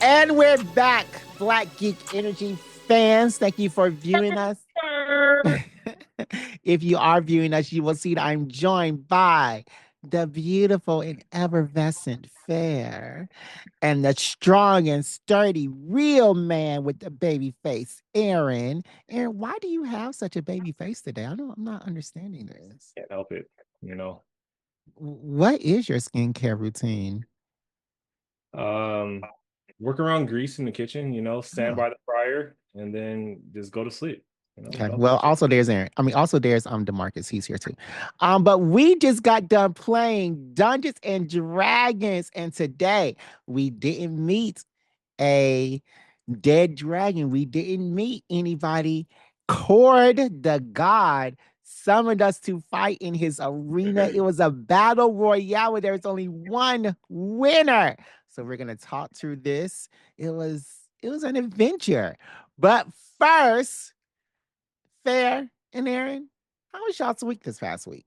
And we're back, Black Geek Energy fans. Thank you for viewing us. If you are viewing us, you will see that I'm joined by the beautiful and effervescent fair and the strong and sturdy real man with the baby face, Aaron. Aaron, why do you have such a baby face today? I'm not understanding this. Can't help it, you know. What is your skincare routine? Um, work around grease in the kitchen, stand Oh. by the fryer, and then just go to sleep. Okay. Don't Well, touch it. also there's Aaron. I mean, also there's Demarcus. He's here too. But we just got done playing Dungeons and Dragons, and today we didn't meet a dead dragon. We didn't meet anybody. Cord the god summoned us to fight in his arena. It was a battle royale where there was only one winner. So we're gonna talk through this. It was an adventure. But first, Fair and Aaron, how was y'all's week this past week?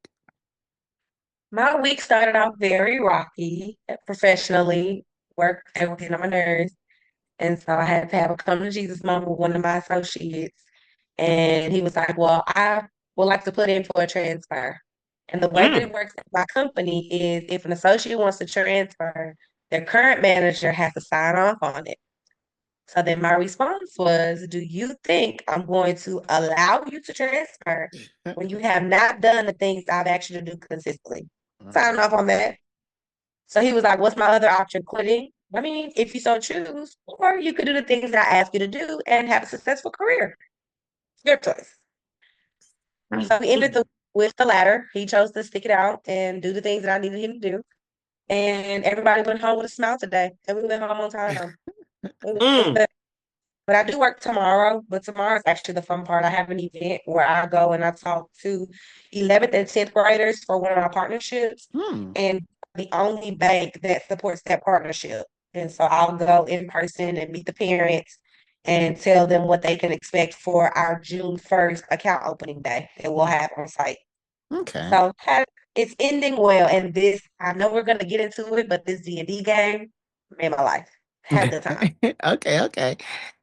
My week started off very rocky professionally. Work, they were getting on my nerves. And so I had to have a come to Jesus moment with one of my associates. And he was like, well, I would like to put in for a transfer. And the way that it works at my company is if an associate wants to transfer, their current manager has to sign off on it. So then my response was, do you think I'm going to allow you to transfer when you have not done the things I've asked you to do consistently? Sign off on that. So he was like, what's my other option? Quitting? I mean, if you so choose, or you could do the things that I ask you to do and have a successful career. It's your choice. So we ended with the latter. He chose to stick it out and do the things that I needed him to do. And everybody went home with a smile today. And we went home on time. It was good. But I do work tomorrow, but tomorrow is actually the fun part. I have an event where I go and I talk to 11th and 10th graders for one of my partnerships, and the only bank that supports that partnership. And so I'll go in person and meet the parents and tell them what they can expect for our June 1st account opening day that we'll have on site. Okay. So it's ending well. And this, I know we're going to get into it, but this D&D game made my life. Had a good time. Okay.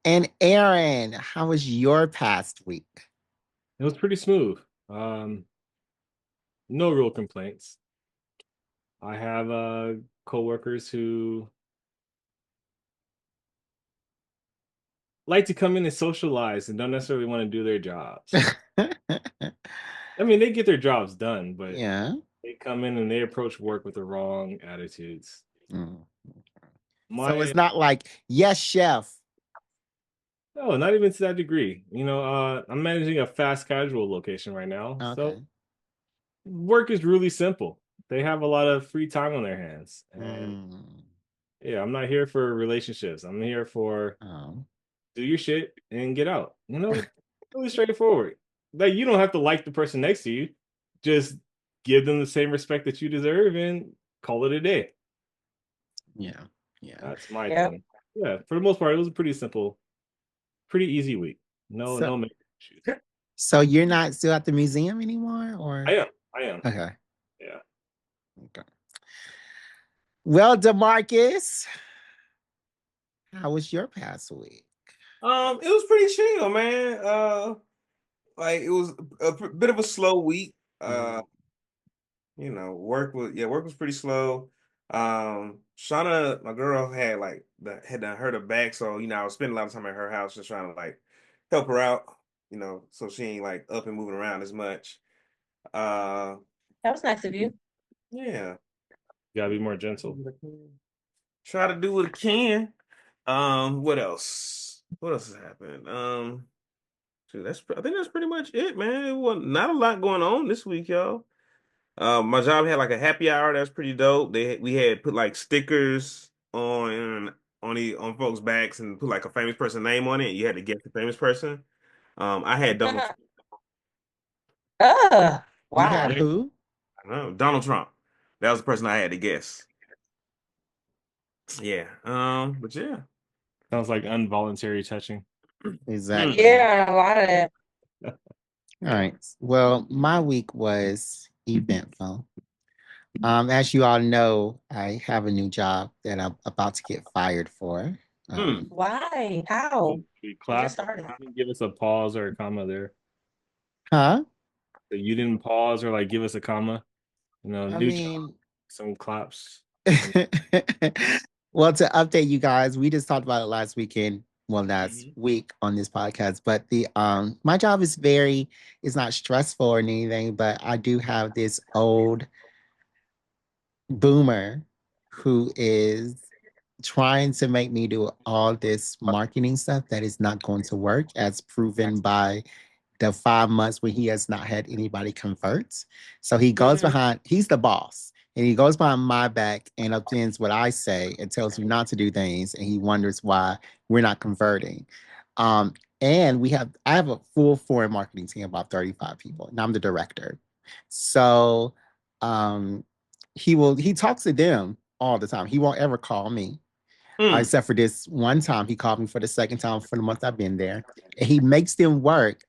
And Aaron, how was your past week? It was pretty smooth. No real complaints. I have coworkers who like to come in and socialize and don't necessarily want to do their jobs. I mean, they get their jobs done, but Yeah. they come in and they approach work with the wrong attitudes. So My it's not like, yes, chef. No, not even to that degree. I'm managing a fast casual location right now. So Okay. work is really simple. They have a lot of free time on their hands. And yeah, I'm not here for relationships. I'm here for Oh. do your shit and get out. Really straightforward. Like you don't have to like the person next to you. Just give them the same respect that you deserve and call it a day. Yeah. That's my Yeah. thing. Yeah, for the most part, it was a pretty simple, pretty easy week. No major issues. So you're not still at the museum anymore, or? I am. Okay. Yeah. Okay. Well, Demarcus, how was your past week? It was pretty chill, man. Like it was bit of a slow week. Work was pretty slow. Shauna, my girl, had done hurt her back, so I was spending a lot of time at her house just trying to like help her out, so she ain't like up and moving around as much. That was nice of you. Yeah. You gotta be more gentle. Try to do what I can. What else? What else has happened? I think that's pretty much it, man. It was not a lot going on this week, y'all. My job had like a happy hour. That's pretty dope. We had put like stickers on folks' backs and put like a famous person name on it. You had to guess the famous person. I had Donald. Oh, You had wow. who? I don't know, Donald Trump. That was the person I had to guess. Yeah. But yeah. Sounds like involuntary touching. Exactly. Yeah, a lot of that. All right. Well, my week was eventful. As you all know, I have a new job that I'm about to get fired for. Why? How? We We just clap. started. You didn't give us a pause or a comma there. Huh? So you didn't pause or like give us a comma. I New job, mean, some claps. well, to update you guys, we just talked about it last weekend, well, last Mhm. week on this podcast. But the my job is very, it's not stressful or anything, but I do have this old boomer who is trying to make me do all this marketing stuff that is not going to work, as proven by the 5 months when he has not had anybody convert. So he goes behind, he's the boss, and he goes behind my back and upends what I say and tells me not to do things. And he wonders why we're not converting. And I have a full foreign marketing team, about 35 people, and I'm the director. So um, he talks to them all the time. He won't ever call me. Except for this one time, he called me for the second time for the month I've been there. And he makes them work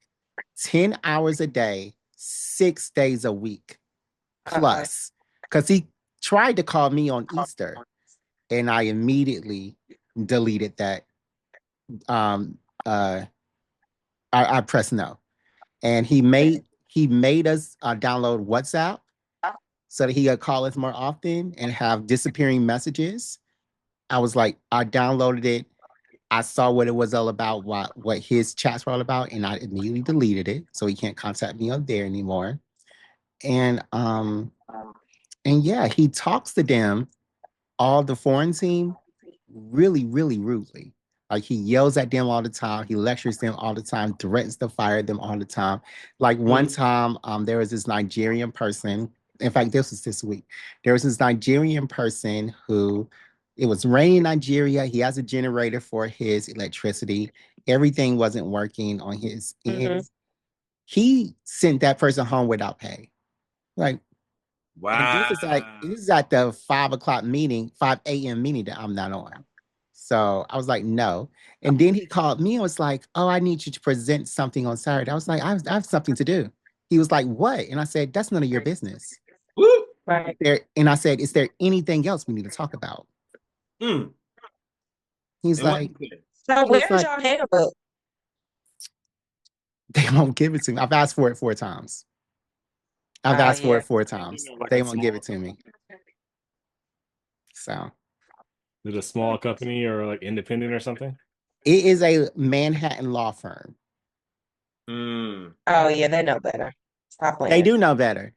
10 hours a day, 6 days a week plus. Because he tried to call me on Easter and I immediately deleted that. Um, uh, I pressed no. And he made us download WhatsApp so that he could call us more often and have disappearing messages. I was like, I downloaded it. I saw what it was all about, what his chats were all about, and I immediately deleted it so he can't contact me on there anymore. And yeah, he talks to them, all the foreign team, really, really rudely. Like he yells at them all the time. He lectures them all the time, threatens to fire them all the time. Like one time, there was this Nigerian person. In fact, this was this week. There was this Nigerian person who it was raining in Nigeria. He has a generator for his electricity. Everything wasn't working on his end. He sent that person home without pay. Like, and this is at the 5 o'clock meeting, 5 a.m. meeting that I'm not on. So I was like, no. And then he called me and was like, oh, I need you to present something on Saturday. I was like, I have something to do. He was like, what? And I said, that's none of your business. Right. And I said, is there anything else we need to talk about? He's And what like, he said? So he was where's like, your handbook? they won't give it to me. I've asked for it 4 times. I've Oh asked for yeah. it 4 times. Like They a won't give small, it to me. So is it a small company or like independent or something? it is a Manhattan law firm. Oh yeah, they know better. Stop They playing. do know better.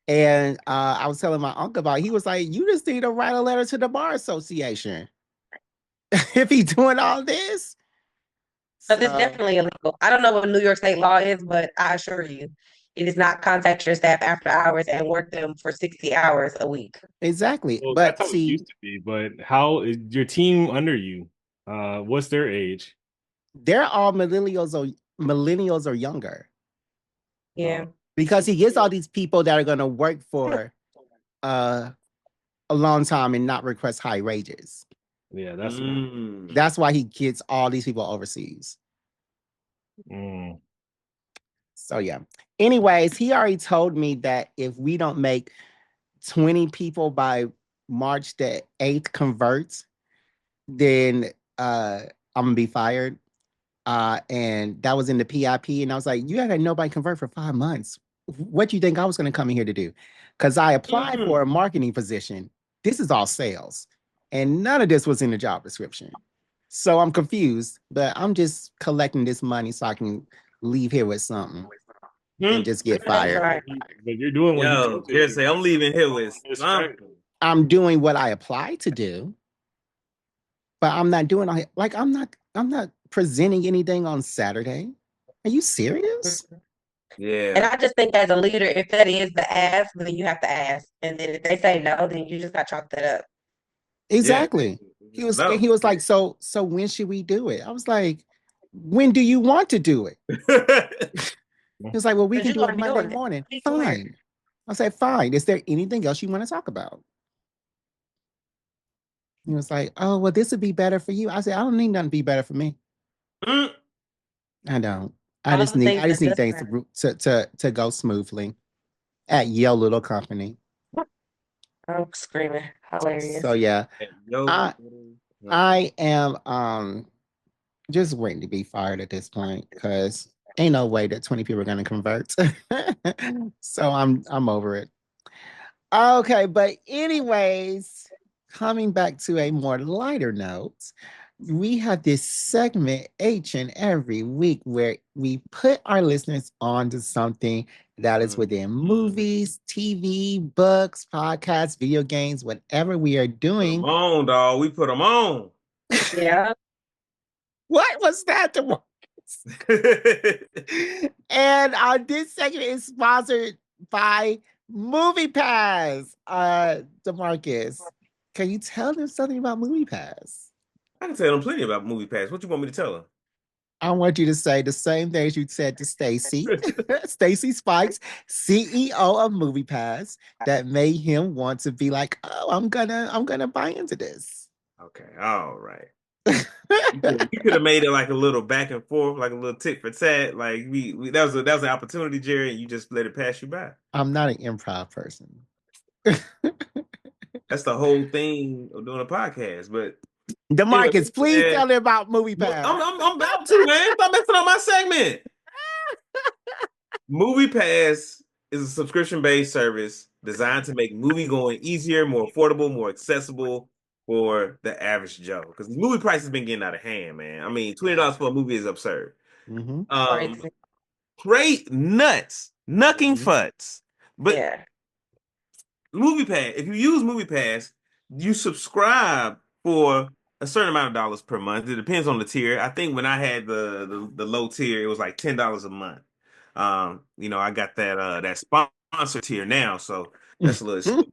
And I was telling my uncle about it. He was like, you just need to write a letter to the bar association if he's doing all this. But it's So definitely illegal. I don't know what New York State law is, but I assure you, it is not contact your staff after hours and work them for 60 hours a week. exactly. Well, that's But how it see, used to be. But how is your team under you? What's their age? they're all millennials or younger. Yeah. Because he gets all these people that are gonna work for uh a long time and not request high wages. Yeah, that's That's why he gets all these people overseas. So yeah. Anyways, he already told me that if we don't make 20 people by March the 8th converts, then I'm gonna be fired. And that was in the PIP. And I was like, you haven't had nobody convert for 5 months. What do you think I was gonna come in here to do? Because I applied for a marketing position. This is all sales. And none of this was in the job description. So I'm confused, but I'm just collecting this money so I can leave here with something and just get That's fired. right. But you're doing what he Yo, told you to do. seriously, I'm leaving here with something. I'm doing what I applied to do, but I'm not doing like I'm not presenting anything on Saturday. Are you serious? And Yeah. I just think as a leader, if that is the ask, then you have to ask. And then if they say no, then you just got to chalk that up. Yeah. Exactly. No. He was like, so when should we do it? I was like, when do you want to do it? He was like, well, we Because can you're do going it to be Monday doing it. morning. Be clear. Fine. I said, fine. Is there anything else you want to talk about? He was like, oh, well, this would be better for you. I said, I don't need nothing to be better for me. I don't. I All just the need things I just that need just things to go smoothly at your little company. I'm screaming. So Hilarious. yeah. Yo. I I am just waiting to be fired at this point because ain't no way that 20 people are gonna convert. So I'm over it. Okay, but anyways, coming back to a more lighter note, we have this segment each and every week where we put our listeners on to something that is within movies, TV, books, podcasts, video games, whatever we are Put doing. them on, dog. We put them on. Yeah. What was that? And this segment is sponsored by Movie Pass. DeMarcus, can you tell them something about Movie Pass? I can tell them plenty about Movie Pass. What you want me to tell them? I want you to say the same things you said to Stacy, Stacy Spikes, CEO of Movie Pass, that made him want to be like, oh, I'm gonna buy into this. Okay, all right. You could have made it like a little back and forth, like a little tit for tat. Like we that was an opportunity, Jerry, and you just let it pass you by. I'm not an improv person. That's the whole thing of doing a podcast. But DeMarcus, please tell them about Movie Pass. I'm about to, man. Stop messing up my segment. Movie Pass is a subscription-based service designed to make movie going easier, more affordable, more accessible for the average Joe. Because the movie price has been getting out of hand, man. I mean, $20 for a movie is absurd. Great nuts, knucking futs. But yeah. Movie Pass, if you use Movie Pass, you subscribe for a certain amount of dollars per month. It depends on the tier. I think when I had the low tier, it was like $10 a month. I got that sponsor tier now, so that's a little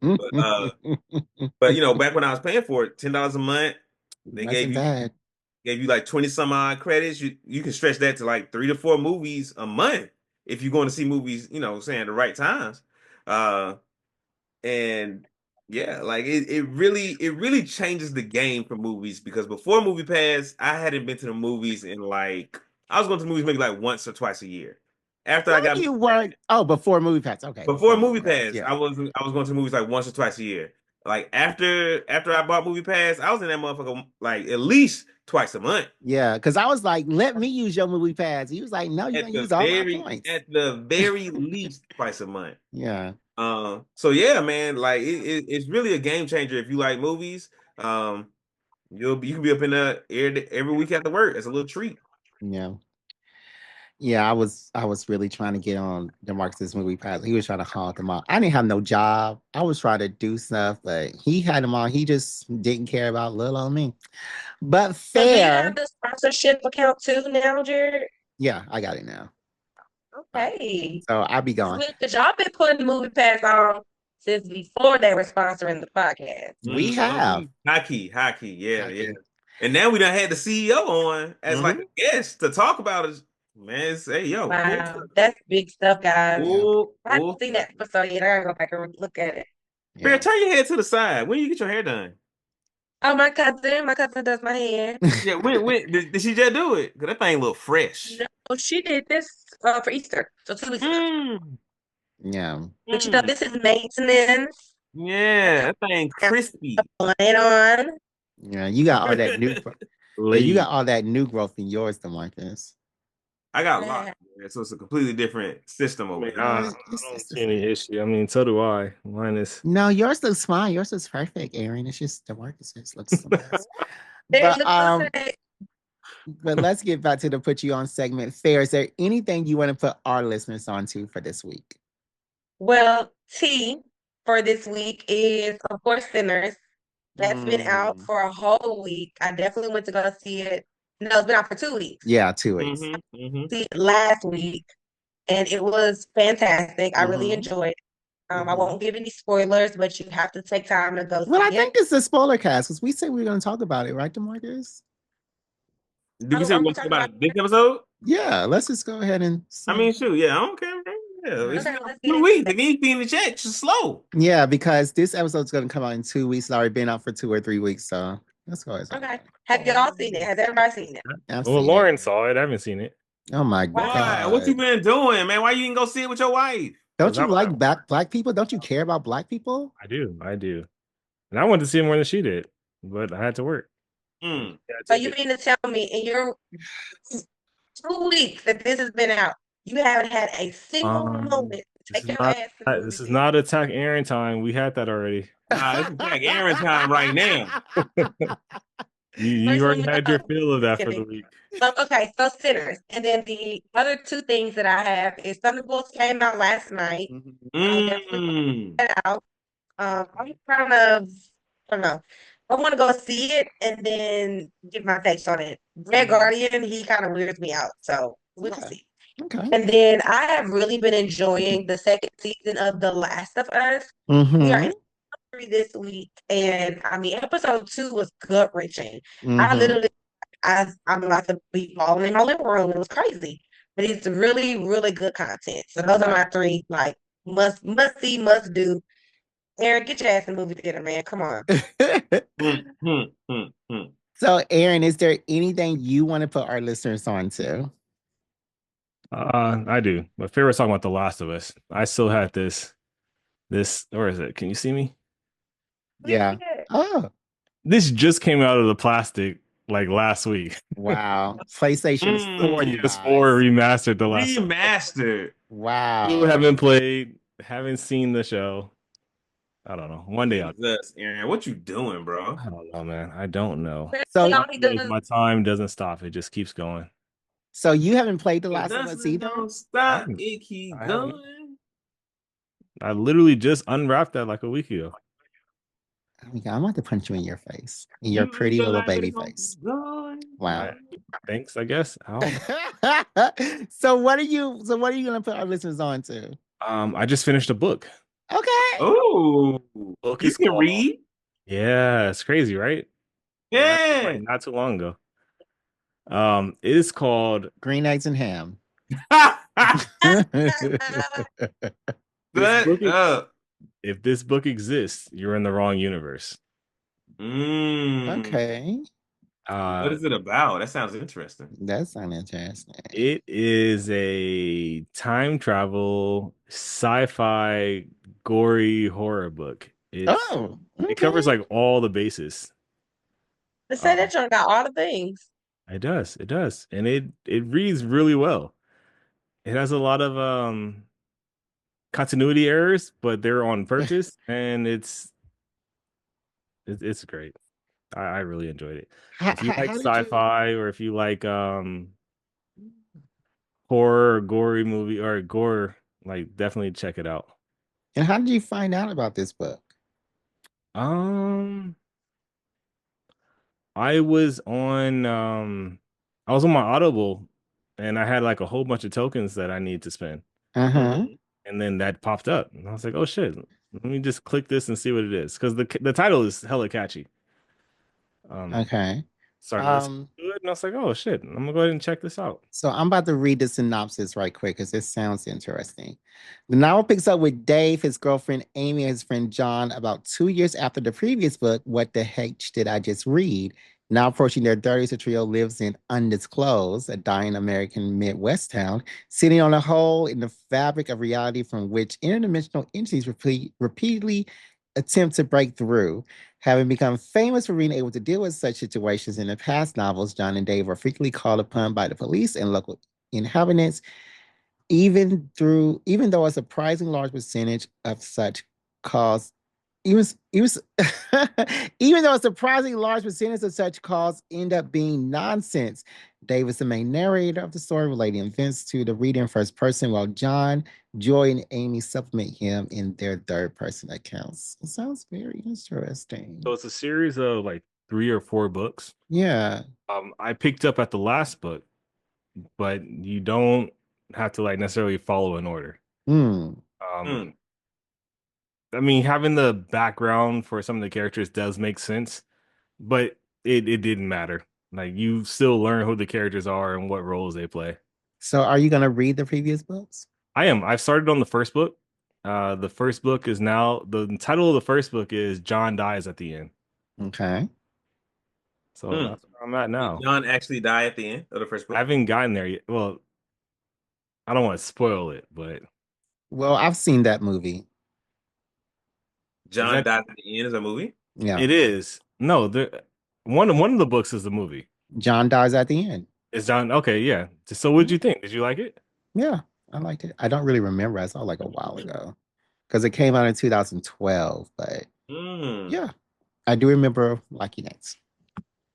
but back when I was paying for it, $10 a month, they gave you like 20 some odd credits. You can stretch that to like 3 to 4 movies a month if you're going to see movies, saying the right times. And yeah, like it really changes the game for movies, because before Movie Pass, I hadn't been to the movies in like, I was going to movies maybe like once or twice a year. After I got you weren't before Movie Pass. Okay. Before Movie Pass, yeah. I was going to movies like once or twice a year. Like after I bought Movie Pass, I was in that motherfucker like at least twice a month. Yeah, because I was like, let me use your Movie Pass. He was like, no, you're gonna use all my points. At the very least twice a month. Yeah. So yeah, man, like it's really a game changer if you like movies. You can be up in the every week after work. It's a little treat. Yeah. Yeah, I was really trying to get on DeMarcus' Movie Pass. He was trying to haunt them out. I didn't have no job. I was trying to do stuff, but he had them on. He just didn't care about little on me. But fair. So do you have the sponsorship account too now, Jared? Yeah, I got it now. Okay. So I'll be gone. Because y'all been putting Movie Pass on since before they were sponsoring the podcast. We have. Hockey. Yeah. And now we done had the CEO on as like a guest to talk about it. Man, say yo. Wow, that's big stuff, guys. Cool. I haven't seen that episode yet. I gotta go back and look at it. Bear, turn your head to the side. When you get your hair done? Oh, my cousin does my hair. Yeah, when did she just do it? Cause that thing look fresh. No, she did this for Easter, so 2 weeks ago. Yeah. But this is maintenance. Yeah, that thing crispy. On and on. Yeah, you got all that new you got all that new growth in yours, DeMarcus. I got locked, so it's a completely different system over here. I don't see any issue. I mean, so do I. Mine is no, yours looks fine. Yours is perfect, Aaron. It's just DeMarcus's looks but let's get back to the put you on segment. Fair, is there anything you want to put our listeners onto for this week? Well, T for this week is, of course, Sinners. That's been out for a whole week. I definitely went to go see it. No, it's been out for 2 weeks. Yeah, 2 weeks. See it last week, and it was fantastic. I really enjoyed it. I won't give any spoilers, but you have to take time to go see it. Well, I think it's a spoiler cast because we said we were going to talk about it, right, DeMarcus? Did we say we were going to talk about this episode? Yeah, let's just go ahead and I mean, shoot, yeah, I don't care. Yeah, it's 2 weeks. If anything in the chat, just slow. Yeah, because this episode's going to come out in 2 weeks. It's already been out for 2 or 3 weeks, so let's go ahead. Okay. Have y'all seen it? Has everybody seen it? Well, Lauren saw it. I haven't seen it. Oh my God. What you been doing, man? Why you didn't go see it with your wife? Don't you like black people? Don't you care about black people? I do. And I wanted to see it more than she did, but I had to work. Mm. So you mean to tell me in your 2 weeks that this has been out, you haven't had a single moment to This take is your not ass to the movie this is theater? not attack Aaron time. We had that already. Nah, it's like Aaron time right now. You First already one, had your fill of that for the week. So, okay, so Sinners. And then the other two things that I have is Thunderbolts came out last night. I'll definitely Mm. check that out. I'm kind of, I don't know. I want to go see it and then give my takes on it. Red Guardian, he kind of weirds me out. So we'll Okay. see. Okay. And then I have really been enjoying the second season of The Last of Us. We are Mm-hmm. in this week, and I mean, episode 2 was gut wrenching. I Mm-hmm. literally, I'm about to be falling in my living room. It was crazy, but it's really, really good content. So those are my three, like must see, must do. Eric, get your ass in the movie theater, man. Come on. So, Aaron, is there anything you want to put our listeners on to? I do. My favorite song about The Last of Us. I still had this, where is it? Can you see me? Yeah. Oh, This just came out of the plastic like last week. wow. PlayStation 4, you PS4 guys. remastered The Last of Us. Remastered. Wow. Still haven't played, haven't seen the show. I don't know. One day I'll. Jesus, Aaron, what you doing, bro? I don't know, man. I don't know. So, All he does, My time doesn't stop. It just keeps going. so you haven't played The It Last of Us doesn't either? don't stop. haven't. It keep I haven't. going. I literally just unwrapped that like a week ago. Oh my God, I'm about to punch you in your face, in your You pretty feel little like baby it's gonna face. keep going. Wow. Thanks, I guess. I don't know. So what are you gonna put our listeners on to? I just finished a book. Okay. Oh, Book you is can called. read? Yeah, it's crazy, right? Yeah. Not too long ago. It is called Green eggs and ham. this book. up. If this book exists, you're in the wrong universe. Okay. What is it about? That sounds interesting. That sounds interesting. It is a time travel sci-fi gory horror book. It covers like all the bases. they say that you got all the things. It does, and it reads really well. It has a lot of continuity errors, but they're on purpose, and it's great. I really enjoyed it. If you like sci-fi or if you like horror or gory movie or gore, like definitely check it out. And how did you find out about this book? I was on my Audible and I had like a whole bunch of tokens that I need to spend. Uh-huh. And then that popped up. And I was like, oh shit. Let me just click this and see what it is. Because the title is hella catchy. Okay. Started listening to it and I was like, oh shit, I'm gonna go ahead and check this out. So I'm about to read the synopsis right quick because this sounds interesting. The novel picks up with Dave, his girlfriend Amy, and his friend John about 2 years after the previous book, What the Heck Did I Just Read? Now approaching their 30s, the trio lives in Undisclosed, a dying American Midwest town, sitting on a hole in the fabric of reality from which interdimensional entities repeatedly attempt to break through. Having become famous for being able to deal with such situations in the past novels, John and Dave are frequently called upon by the police and local inhabitants, even though a surprising large percentage of such calls even even though a surprisingly large percentage of such calls end up being nonsense. Dave is the main narrator of the story, relating events to the reader in first person, while John, Joy, and Amy supplement him in their third person accounts. It sounds very interesting. So it's a series of like 3 or 4 books. Yeah. I picked up at the last book, but you don't have to like necessarily follow an order. I mean, having the background for some of the characters does make sense, but it didn't matter. Like you still learn who the characters are and what roles they play. So are you gonna read the previous books? I am. I've started on the first book. The first book is now the title of the first book is John Dies at the End. Okay. So that's where I'm at now. Did John actually die at the end of the first book? I haven't gotten there yet. Well, I don't want to spoil it, but well, I've seen that movie. John dies at the end of the movie? Yeah. It is. No, One of the books is the movie. John dies at the end. Is John okay? Yeah. So what did you think? Did you like it? Yeah, I liked it. I don't really remember. I saw it like a while ago because it came out in 2012. But Mm. yeah, I do remember liking it.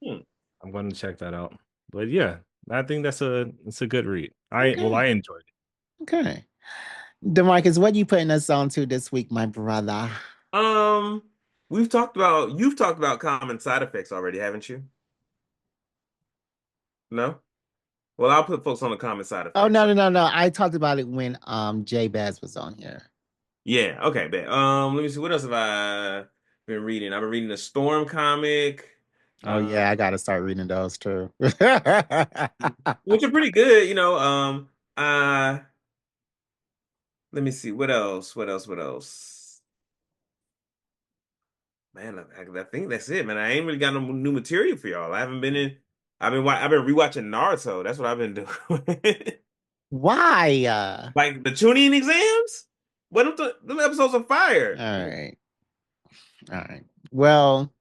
Hmm. I'm going to check that out. But yeah, I think it's a good read. I Okay. enjoyed it. Okay. DeMarcus, what you putting us on to this week, my brother? Um, you've talked about common side effects already, haven't you? No? Well, I'll put folks on the common side Oh effects. no, no, no, no. I talked about it when Jay Baz was on here. Yeah, okay, bet. Let me see. What else have I been reading? I've been reading the Storm comic, Oh uh, yeah, I gotta start reading those too. which are pretty good, let me see. What else? What else? What else? Man, I think that's it, man. I ain't really got no new material for y'all. I haven't been in. I've been rewatching Naruto. That's what I've been doing. Why? Like the tuning exams? What them episodes of All fire? right. All right. Well,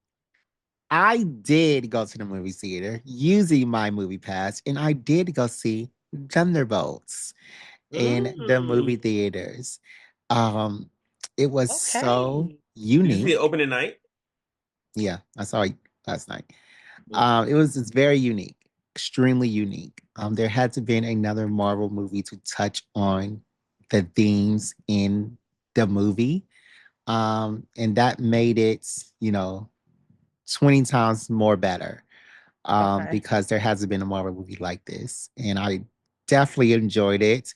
I did go to the movie theater using my movie pass, and I did go see Thunderbolts in the movie Mm. theaters. Um, it was so Okay. Did you see it unique. opening night? Yeah, I saw it last night. Mm. It's very unique, extremely unique. There had to be another Marvel movie to touch on the themes in the movie. And that made it, 20 times more better. Okay. Because there hasn't been a Marvel movie like this. And I definitely enjoyed it.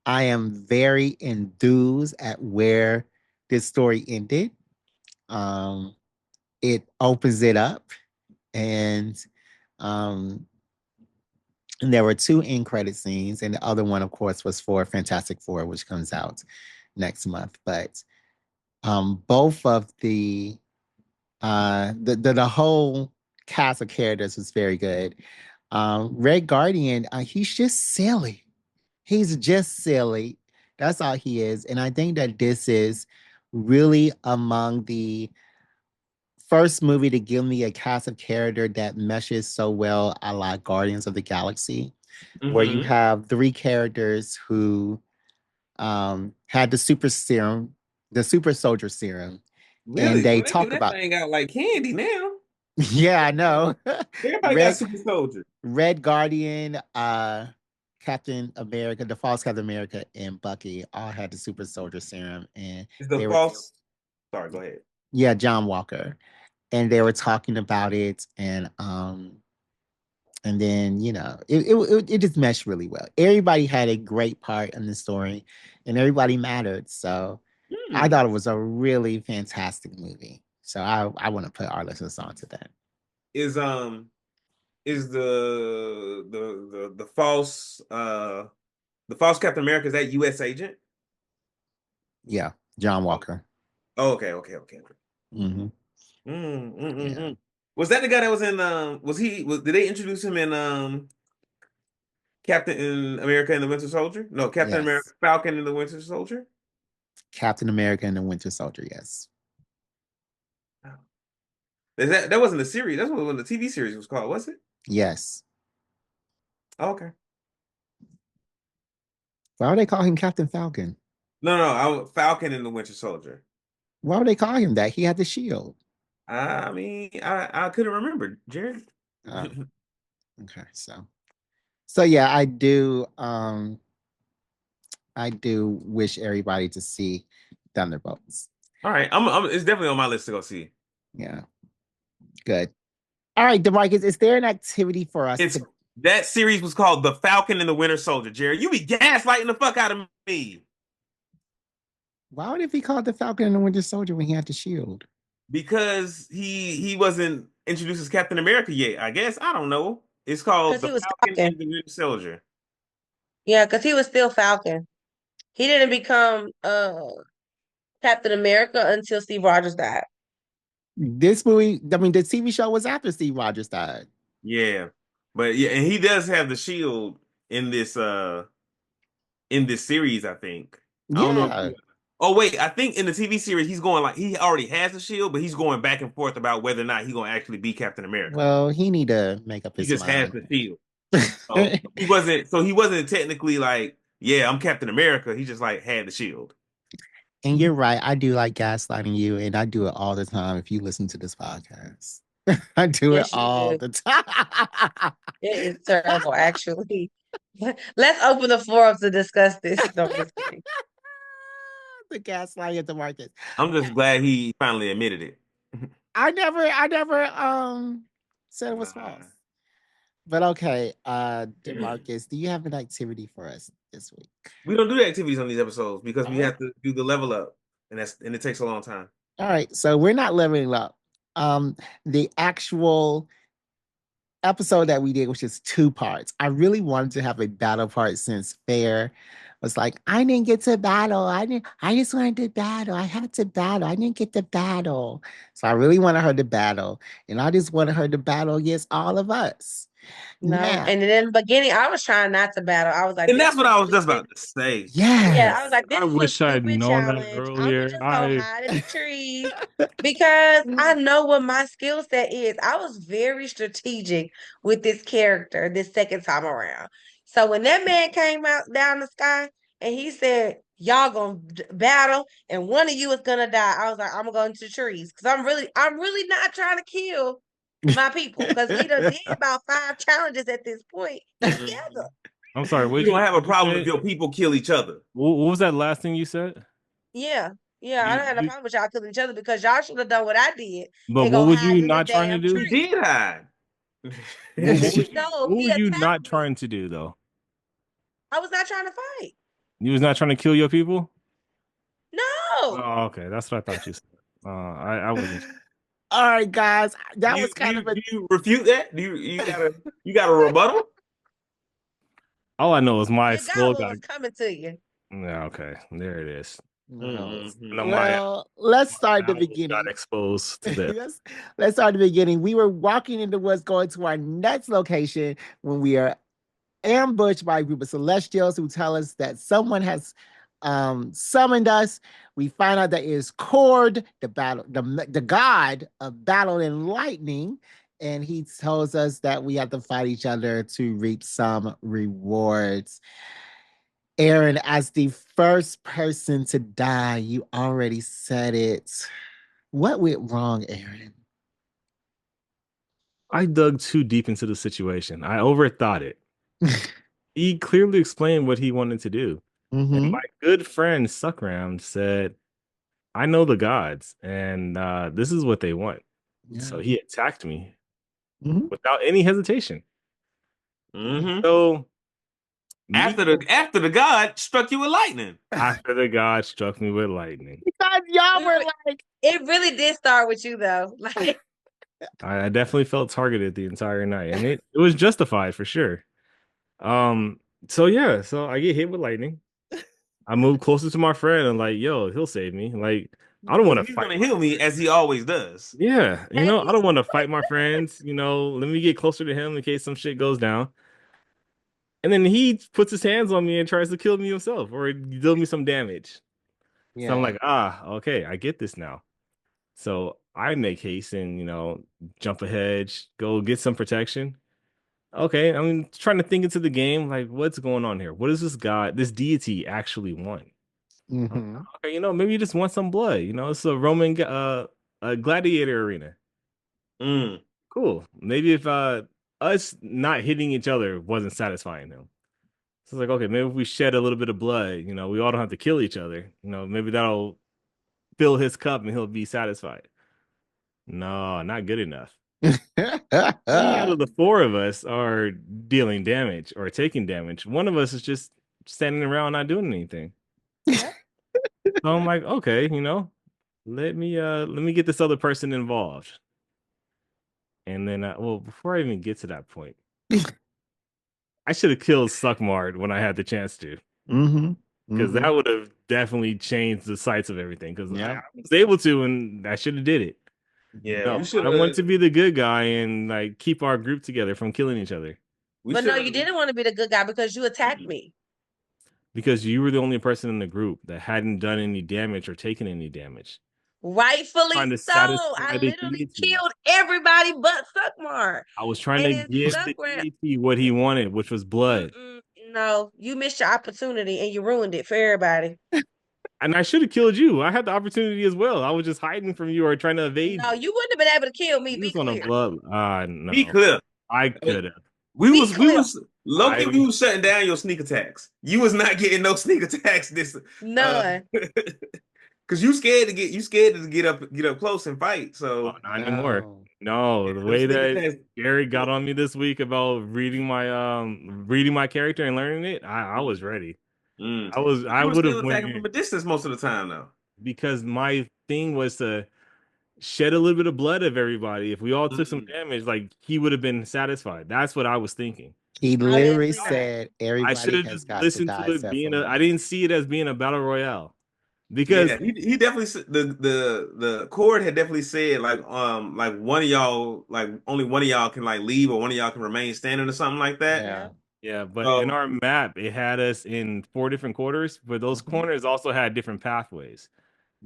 I am very enthused at where this story ended. Um, it opens it up, and um, and there were two end credit scenes, and the other one, of course, was for Fantastic Four, which comes out next month. But both of the whole cast of characters was very good. Red Guardian, he's just silly. He's just silly. That's all he is. And I think that this is really among the first movie to give me a cast of character that meshes so well a la Guardians of the Galaxy, where you Mm-hmm. have three characters who had the super soldier serum, and Really? they Well, they give talk that about, thing out like candy now. yeah, I know. Everybody got Red super soldier. Red Guardian, Captain America, the false Captain America, and Bucky all had the super soldier serum, and Is the they were, false? Sorry, go ahead. yeah, John Walker, and they were talking about it, and then it just meshed really well. Everybody had a great part in the story, and everybody mattered. So I Hmm. thought it was a really fantastic movie. So I want to put our listeners on to that. Is is the false Captain America, is that U.S. agent? Yeah, John Oh, Walker. okay, okay, okay. Hmm. Yeah. Was that the guy that was in did they introduce him in Captain America and the Winter Soldier? No, Captain America, Yes. Falcon and the Winter Soldier? Captain America and the Winter Soldier. Yes. That wasn't the series. That's what the TV series was called, was it? Yes. Oh, okay. Why would they call him Captain Falcon? No, no, Falcon and the Winter Soldier. Why would they call him that? He had the shield. I mean, I couldn't remember, Jared. Oh, okay. So yeah, I do wish everybody to see Thunderbolts. All right, it's definitely on my list to go see. Yeah. Good. All right, DeMarcus, is there an activity for us It's to That series was called The Falcon and the Winter Soldier. Jared, you be gaslighting the fuck out of me why would it be called the Falcon and the Winter Soldier when he had the shield? because he wasn't introduced as Captain America yet. I guess I don't know. It's called Because The he was Falcon Falcon. and the Winter Soldier. Yeah, because he was still Falcon. He didn't become Captain America until Steve Rogers died. This movie, I mean, the TV show was after Steve Rogers died. Yeah, but yeah, and he does have the shield in this series. I think I don't know. Yeah. Oh wait, I think in the TV series he's going like he already has the shield, but he's going back and forth about whether or not he's gonna actually be Captain America. Well, he need to make up He his just has mind. the shield. So he wasn't technically like, yeah, I'm Captain America. He just like had the shield. And you're right. I do like gaslighting you, and I do it all the time if you listen to this podcast. I do it Yes, you all do. the time. It is terrible, actually. Let's open the floor up to discuss this. No, I'm just kidding. The gaslighting at the market. I'm just glad he finally admitted it. I never said it was Nah. false. But okay, DeMarcus, do you have an activity for us this week? We don't do the activities on these episodes because we Oh. have to do the level up, and it takes a long time. All right, so we're not leveling up. The actual episode that we did, which is 2 parts. I really wanted to have a battle part since Fair was like, I didn't get to battle. I just wanted to battle. I had to battle. I didn't get to battle. So I really wanted her to battle. And I just wanted her to battle against all of us. No, Now, and then in the beginning, I was trying not to battle. I was like, And this that's is what a I was just stupid. about to say. Yeah, I was yes. like, this I is a wish I had stupid known that challenge. I'm earlier. just gonna hide in the trees because I know what my skill set is. I was very strategic with this character this second time around. So when that man came out down the sky and he said, y'all gonna battle and one of you is gonna die, I was like, I'm gonna go into the trees because I'm really not trying to kill my people because we done did about 5 challenges at this point together. I'm sorry. You don't have a problem if your people kill each other. What was that last thing you said? Yeah, I don't have no problem with y'all killing each other because y'all should have done what I did But and what go was hide you in the not trying to damn do? He tree. did hide. No, What he were you attacked not me. trying to do though? I was not trying to fight. You was not trying to kill your people? No. Oh, okay. That's what I thought you said. I wasn't. All right, guys. That was kind of a do you refute that? Do you got a rebuttal? All I know is my You got skull what got. was coming to you. Yeah, okay. There it is. Mm-hmm. well, let's start the Got beginning. exposed to this. let's start the beginning. We were walking in the woods going to our next location when we are ambushed by a group of celestials who tell us that someone has summoned us. We find out that it is Cord, the god of battle and lightning, and he tells us that we have to fight each other to reap some rewards. Aaron, as the first person to die, you already said it. What went wrong, Aaron? I dug too deep into the situation. I overthought it. He clearly explained what he wanted to do. Mm-hmm. And my good friend Suckram said, I know the gods, and this is what they want. Yeah. So he attacked me Mhm. without any hesitation. Mm-hmm. So After the god struck you with lightning. after the god struck me with lightning. Because y'all were like, It really did start with you though. Like I definitely felt targeted the entire night, and it was justified for sure. So yeah, so I get hit with lightning. I move closer to my friend and like, yo, he'll save me. Like, I don't want to He's fight. gonna heal me as he always does. Yeah, I don't want to fight my friends. Let me get closer to him in case some shit goes down. And then he puts his hands on me and tries to kill me himself or deal me some damage. yeah. So I'm like, okay, I get this now. So I make haste and jump a hedge, go get some protection. Okay, I'm trying to think into the game, like what's going on here? What does this deity actually want? Mm-hmm. Okay, maybe you just want some blood. It's a Roman a gladiator arena. Cool. Maybe if us not hitting each other wasn't satisfying him. So it's like, okay, maybe if we shed a little bit of blood, we all don't have to kill each other. Maybe that'll fill his cup and he'll be satisfied. No, not good enough. 3 out of the 4 of us are dealing damage or taking damage. One of us is just standing around not doing anything. So I'm like, okay, let me get this other person involved. And then, before I even get to that point, I should have killed Suckmard when I had the chance to. Mm-hmm. Because Mm-hmm. that would have definitely changed the sights of everything. Because Yeah. I was able to, and I should have did it. Yeah, I want to be the good guy and like keep our group together from killing each other. But no, you didn't want to be the good guy because you attacked me. because you were the only person in the group that hadn't done any damage or taken any damage. Rightfully Trying to so. satisfy I the literally deity. killed everybody but Suckmar. I was trying to give the deity what he wanted, which was blood. No, you missed your opportunity and you ruined it for everybody. And I should have killed you. I had the opportunity as well. I was just hiding from you or trying to evade. No, you wouldn't have been able to kill me. He Be was on a clear. blood. No. Be clear. I could have. We was Loki. We was shutting down your sneak attacks. You was not getting no sneak attacks. None. Because you scared to get up close and fight. So not anymore. No, the way that Gary got on me this week about reading my character and learning it, I was ready. I would have went from a distance most of the time though. Because my thing was to shed a little bit of blood of everybody. If we all took some damage, like he would have been satisfied. That's what I was thinking. He literally said everybody I should have just listened to it being I didn't see it as being a battle royale. Because he definitely the Cord had definitely said like one of y'all, like only one of y'all can like leave or one of y'all can remain standing or something like that. Yeah, but in our map it had us in 4 different quarters, but those corners also had different pathways.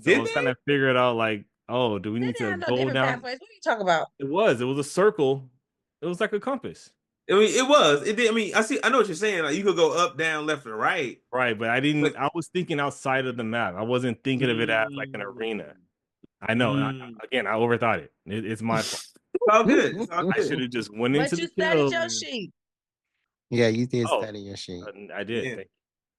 So I was trying to figure it out like, oh, do we need to go down? Pathways. What are you talking about? It was a circle. It was like a compass. I mean, it was. It did. I mean, I know what you're saying. Like you could go up, down, left, or right. Right, but I didn't. I was thinking outside of the map. I wasn't thinking of it as like an arena. I know. Again, I overthought it. It's my fault. It's all good. It's all good. I should have just went into the kill. But you studied your sheet. Yeah, you did study your sheet. I did. Yeah. Thank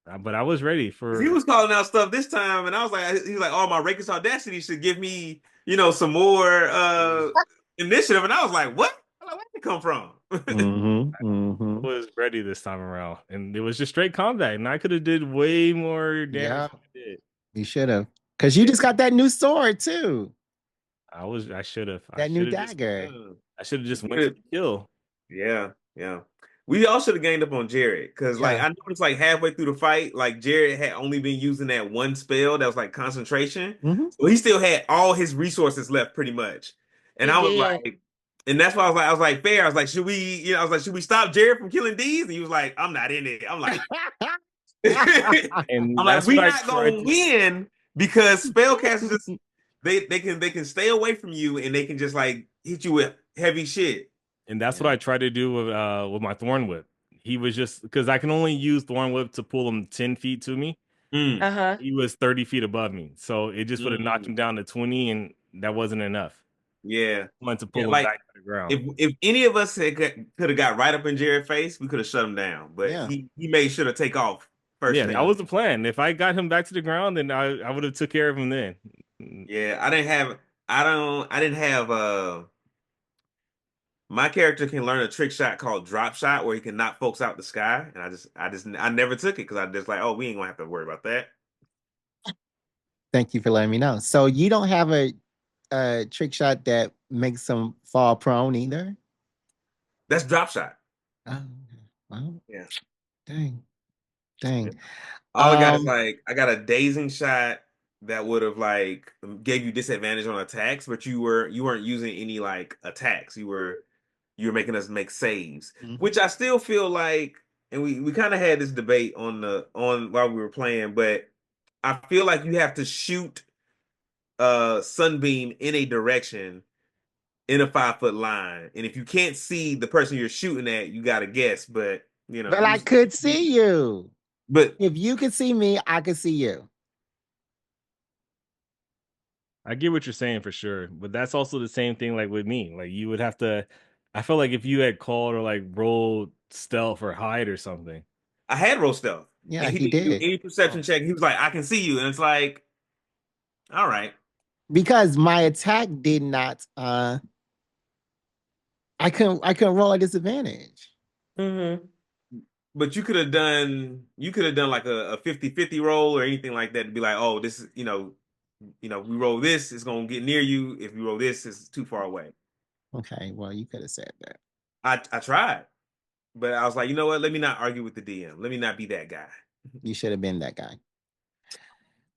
you. But I was ready for. He was calling out stuff this time, and I was like, he's like, "Oh, my Rakus Audacity should give me, some more initiative." And I was like, "What? Where'd it come from?" I was ready this time around, and it was just straight combat, and I could have did way more damage. Yeah, than I did. You should have, because you just got that new sword too. I should have that new dagger. I should have just went to the kill. Yeah. We all should have gained up on Jared because, like, I noticed, like halfway through the fight, like Jared had only been using that one spell that was like concentration, so he still had all his resources left, pretty much. And I was like, and that's why I was like, fair. I was like, should we stop Jared from killing these? And he was like, I'm not in it. I'm like, and I'm like, we not gonna win because spellcasters they can stay away from you and they can just like hit you with heavy shit. And that's what I tried to do with my Thorn Whip. He was just because I can only use Thorn Whip to pull him 10 feet to me. He was 30 feet above me, so it just would have knocked him down to 20, and that wasn't enough. Yeah, I wanted to pull him back to the ground. If any of us could have got right up in Jared's face, we could have shut him down. But he made sure to take off first. Yeah, that was the plan. If I got him back to the ground, then I would have took care of him then. Yeah, I didn't have my character can learn a trick shot called drop shot where he can knock folks out the sky, and I never took it because I just like, oh, we ain't gonna have to worry about that. Thank you for letting me know. So you don't have a trick shot that makes them fall prone either? That's drop shot. Oh, well, yeah. Dang. All I got is like I got a dazing shot that would have like gave you disadvantage on attacks, but you weren't using any like attacks. You were making us make saves, which I still feel like, and we kind of had this debate on while we were playing, but I feel like you have to shoot sunbeam in a direction in a 5-foot line, and if you can't see the person you're shooting at, you got to guess. But but I could see you. But if you could see me, I could see you. I get what you're saying for sure, but that's also the same thing like with me. Like you would have to. I felt like if you had called or like rolled stealth or hide or something. I had roll stealth. Yeah, he did. Any perception check, he was like, "I can see you," and it's like, all right. Because my attack did not. I couldn't roll a disadvantage. But you could have done like a 50-50 roll or anything like that to be like, oh, this is we roll this, it's gonna get near you. If you roll this, it's too far away. Okay, well, you could have said that. I tried, but I was like, you know what? Let me not argue with the DM. Let me not be that guy. You should have been that guy.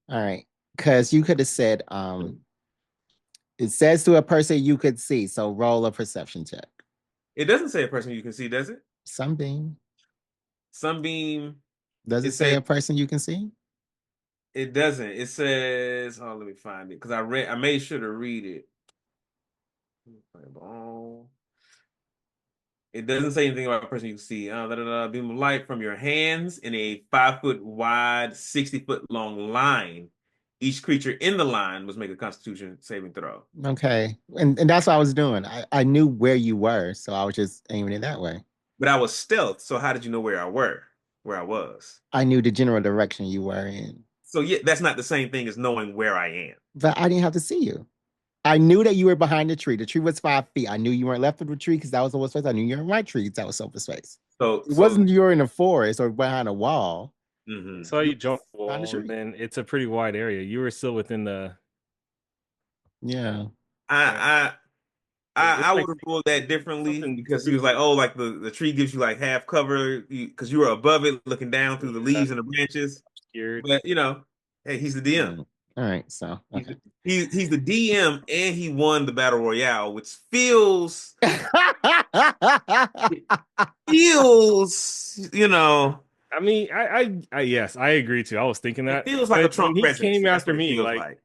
All right, because you could have said, it says to a person you could see, so roll a perception check. It doesn't say a person you can see, does it? Sunbeam. Does it say a person you can see? It doesn't. It says, oh, let me find it because I made sure to read it. It doesn't say anything about a person you can see. Beam of light from your hands in a 5-foot wide, 60-foot long line. Each creature in the line must make a Constitution saving throw. Okay, and that's what I was doing. I knew where you were, so I was just aiming it that way. But I was stealth, so how did you know where I was? I knew the general direction you were in. So yeah, that's not the same thing as knowing where I am. But I didn't have to see you. I knew that you were behind the tree. The tree was 5 feet. I knew you weren't left of the tree because that was open space. I knew you were in right tree because that was open space. So it wasn't you were in a forest or behind a wall. Mm-hmm. So you jump the wall, and then it's a pretty wide area. You were still within the. Yeah. I would have ruled that differently because he was like, oh, like the tree gives you like half cover because you were above it looking down through the leaves and the branches. But you know, hey, he's the DM. All right, so okay. He's the DM and he won the battle royale, which feels you know. I mean, I yes, I agree too. I was thinking that it feels like a Trump president. He came after me, like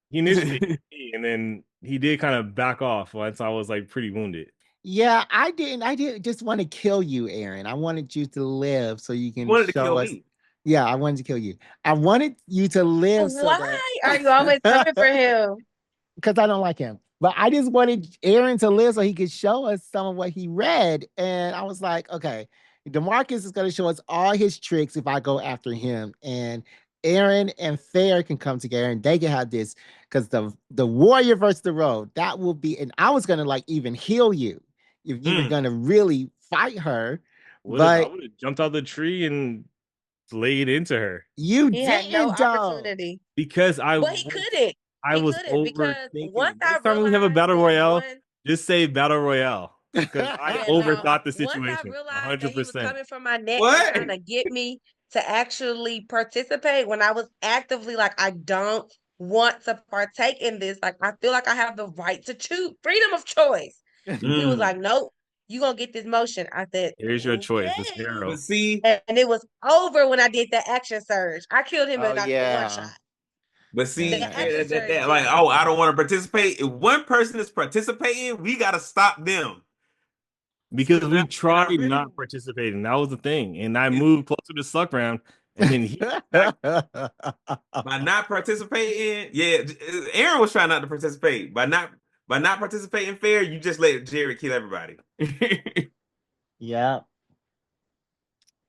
he initiated me, and then he did kind of back off once I was like pretty wounded. Yeah, I didn't just want to kill you, Aaron. I wanted you to live so you can show us. Me. Yeah, I wanted to kill you. I wanted you to live. Why are you always coming for him? Because I don't like him. But I just wanted Aaron to live so he could show us some of what he read. And I was like, okay, DeMarcus is going to show us all his tricks if I go after him. And Aaron and Fair can come together and they can have this. Because the warrior versus the road, that will be, and I was going to like even heal you if you were going to really fight her. I would have jumped out the tree and laid into her. You had no opportunity. Because But he couldn't. I was overthinking. Once next time we have a battle royale, just say battle royale. Because I overthought the situation. Once I realized that he was coming from my neck and trying to get me to actually participate when I was actively like, I don't want to partake in this. Like, I feel like I have the right to choose freedom of choice. He was like, nope, you're going to get this motion. I said, here's your choice. This hero. But see, and it was over when I did that action surge. I killed him in one shot. But see, like, oh, I don't want to participate. If one person is participating, we got to stop them. Because we tried not participating. That was the thing. And I moved closer to suck round. And then he by not participating, yeah, Aaron was trying not to participate. By not participating fair, you just let Jerry kill everybody. Yeah.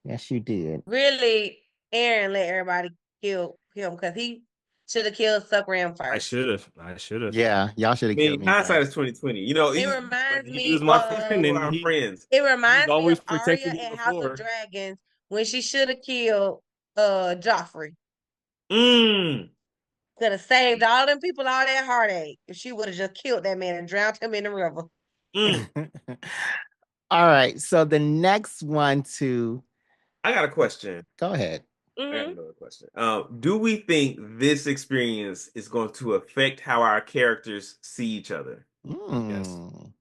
Yes, you did. Really, Aaron let everybody kill him because he should have killed Suckram first. I should have. Yeah, y'all should have killed me. Hindsight is 2020. You know, it reminds me. He was my friend and our friends. It reminds me of Arya and House of Dragons when she should have killed Joffrey. Could have saved all them people all that heartache if she would have just killed that man and drowned him in the river. All right, so the next one I got a question. Go ahead. I got another question. Do we think this experience is going to affect how our characters see each other? Yes.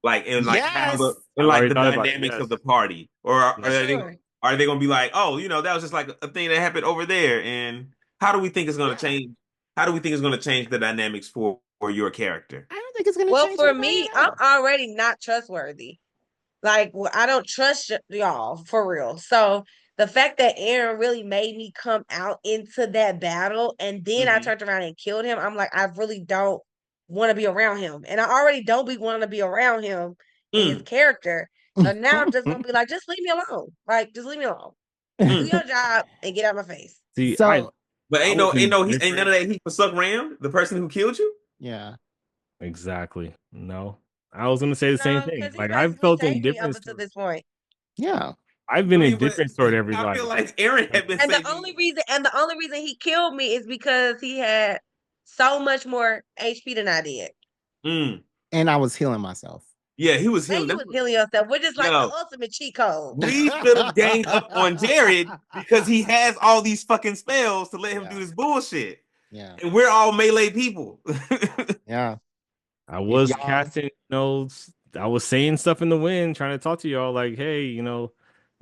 Like how the dynamics of the party, or are they going to be like, oh, you know, that was just like a thing that happened over there, and how do we think it's going to change? How do we think it's going to change the dynamics for your character? I don't think it's going to. Well, for me, I'm already not trustworthy. Like, I don't trust y'all for real. So the fact that Aaron really made me come out into that battle and then I turned around and killed him, I'm like, I really don't want to be around him. And I already don't want to be around him and his character. So now I'm just going to be like, just leave me alone. Like, just leave me alone. Do your job and get out of my face. See, but ain't none of that heat for Suck Ram, the person who killed you? Yeah. Exactly. No. I was gonna say the same thing. Like I've felt indifference to this point. Yeah. I've been indifferent toward everybody. I feel like Aaron had been the only reason he killed me is because he had so much more HP than I did. And I was healing myself. Yeah, he was healing. He was healing yourself, which is like the ultimate cheat code. We should have ganged up on Jared because he has all these fucking spells to let him do this bullshit. Yeah. And we're all melee people. Yeah. I was casting, I was saying stuff in the wind, trying to talk to y'all like, hey,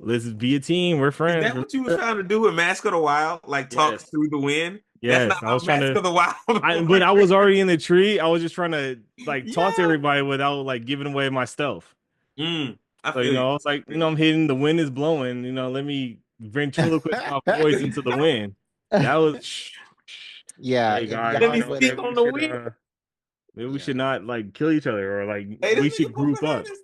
let's be a team. We're friends. Is that what you were trying to do with Mask of the Wild? Like talk through the wind? Yes, That's not I was how trying Mask to. of the Wild. But I was already in the tree. I was just trying to like talk to Yeah. everybody without like giving away my stealth. I So feel you. I was like, I'm hitting. The wind is blowing. Let me ventriloquist my voice into the wind. That was. Yeah, Hey if guys, Let y'all me would speak have. on the wind. Maybe we should not like kill each other or like Hey, we this should nigga group up. Pocahontas.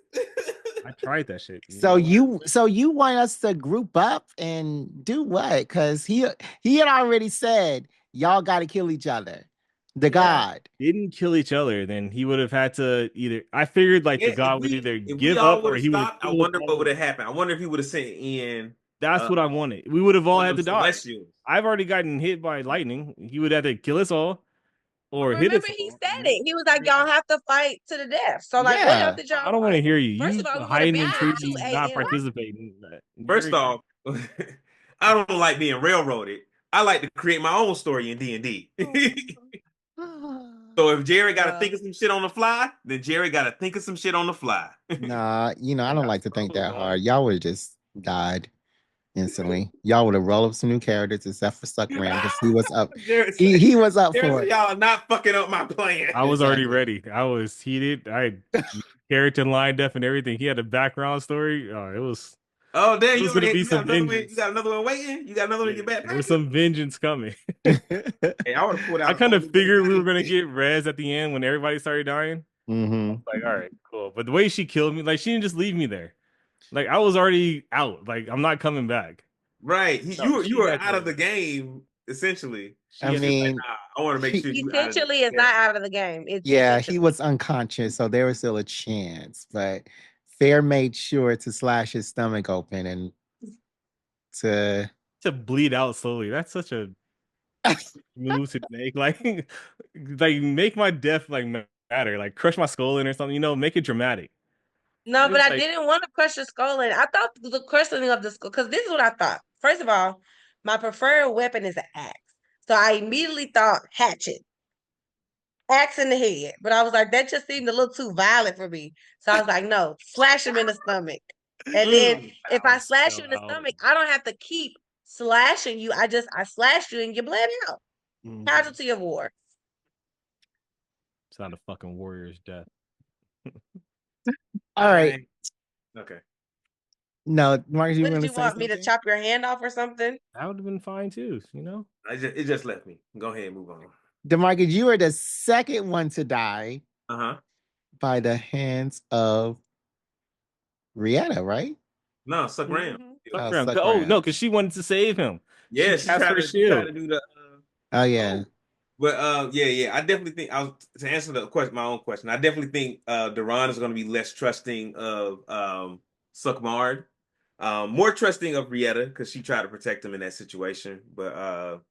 I tried that shit. So you want us to group up and do what? Because he had already said y'all got to kill each other. The god. Didn't kill each other, then he would have had to either. I figured like the god would either if we give all up would or have he would have stopped, I killed wonder what would have happened. I wonder if he would have sent in That's what I wanted. We would have all one had of to them die. Celestials. I've already gotten hit by lightning. He would have to kill us all or hit us Remember, he all. said it. He was like, "Y'all have to fight to the death." So, like, what else Yeah. did y'all I don't want to fight? hear you. First You of all, we would have hiding been in there at trees, 2 not a.m. participating in that. First off, I don't like being railroaded. I like to create my own story in D&D. So if Jerry got to think of some shit on the fly, then Jerry got to think of some shit on the fly. Nah, I don't like to think that hard. Y'all would have just died instantly. Y'all would have rolled up some new characters except for Suck Ram because he was up. He was up for it. Y'all are not fucking up my plan. I was already ready. I was heated. I character lined up and everything. He had a background story. It was. Oh, damn! It was You gonna be some vengeance. You got another one waiting. You got another one in your back. There was some vengeance coming. Hey, I would have pulled out. I kind of figured we were gonna get res at the end when everybody started dying. Like, all right, cool. But the way she killed me, like, she didn't just leave me there. Like, I was already out. Like, I'm not coming back. Right. You were out of the game essentially. I mean, I want to make sure you essentially is not out of the game. He was unconscious, so there was still a chance. But Fair made sure to slash his stomach open and to bleed out slowly. That's such a move to make. Like make my death like matter. Like crush my skull in or something. Make it dramatic. No, but I didn't want to crush the skull in. I thought the crushing of the skull, because this is what I thought. First of all, my preferred weapon is an axe. So I immediately thought hatchet. Axe in the head. But I was like, that just seemed a little too violent for me. So I was like, no, slash him in the stomach. And then if I slash you in the stomach, I don't have to keep slashing you. I slashed you and you bled out. Casualty of war. It's not a fucking warrior's death. All right. Okay. No, Marcus, what did you want me to chop your hand off or something? That would have been fine too, It just left me. Go ahead and move on. DeMarcus, you are the second one to die by the hands of Rihanna, right? No, Suck Ram. Oh, no, because she wanted to save him. Yeah, she tried to do the. Oh yeah. But yeah. I definitely think to answer the question, my own question. I definitely think Duran is going to be less trusting of Suckmard, more trusting of Rietta because she tried to protect him in that situation. But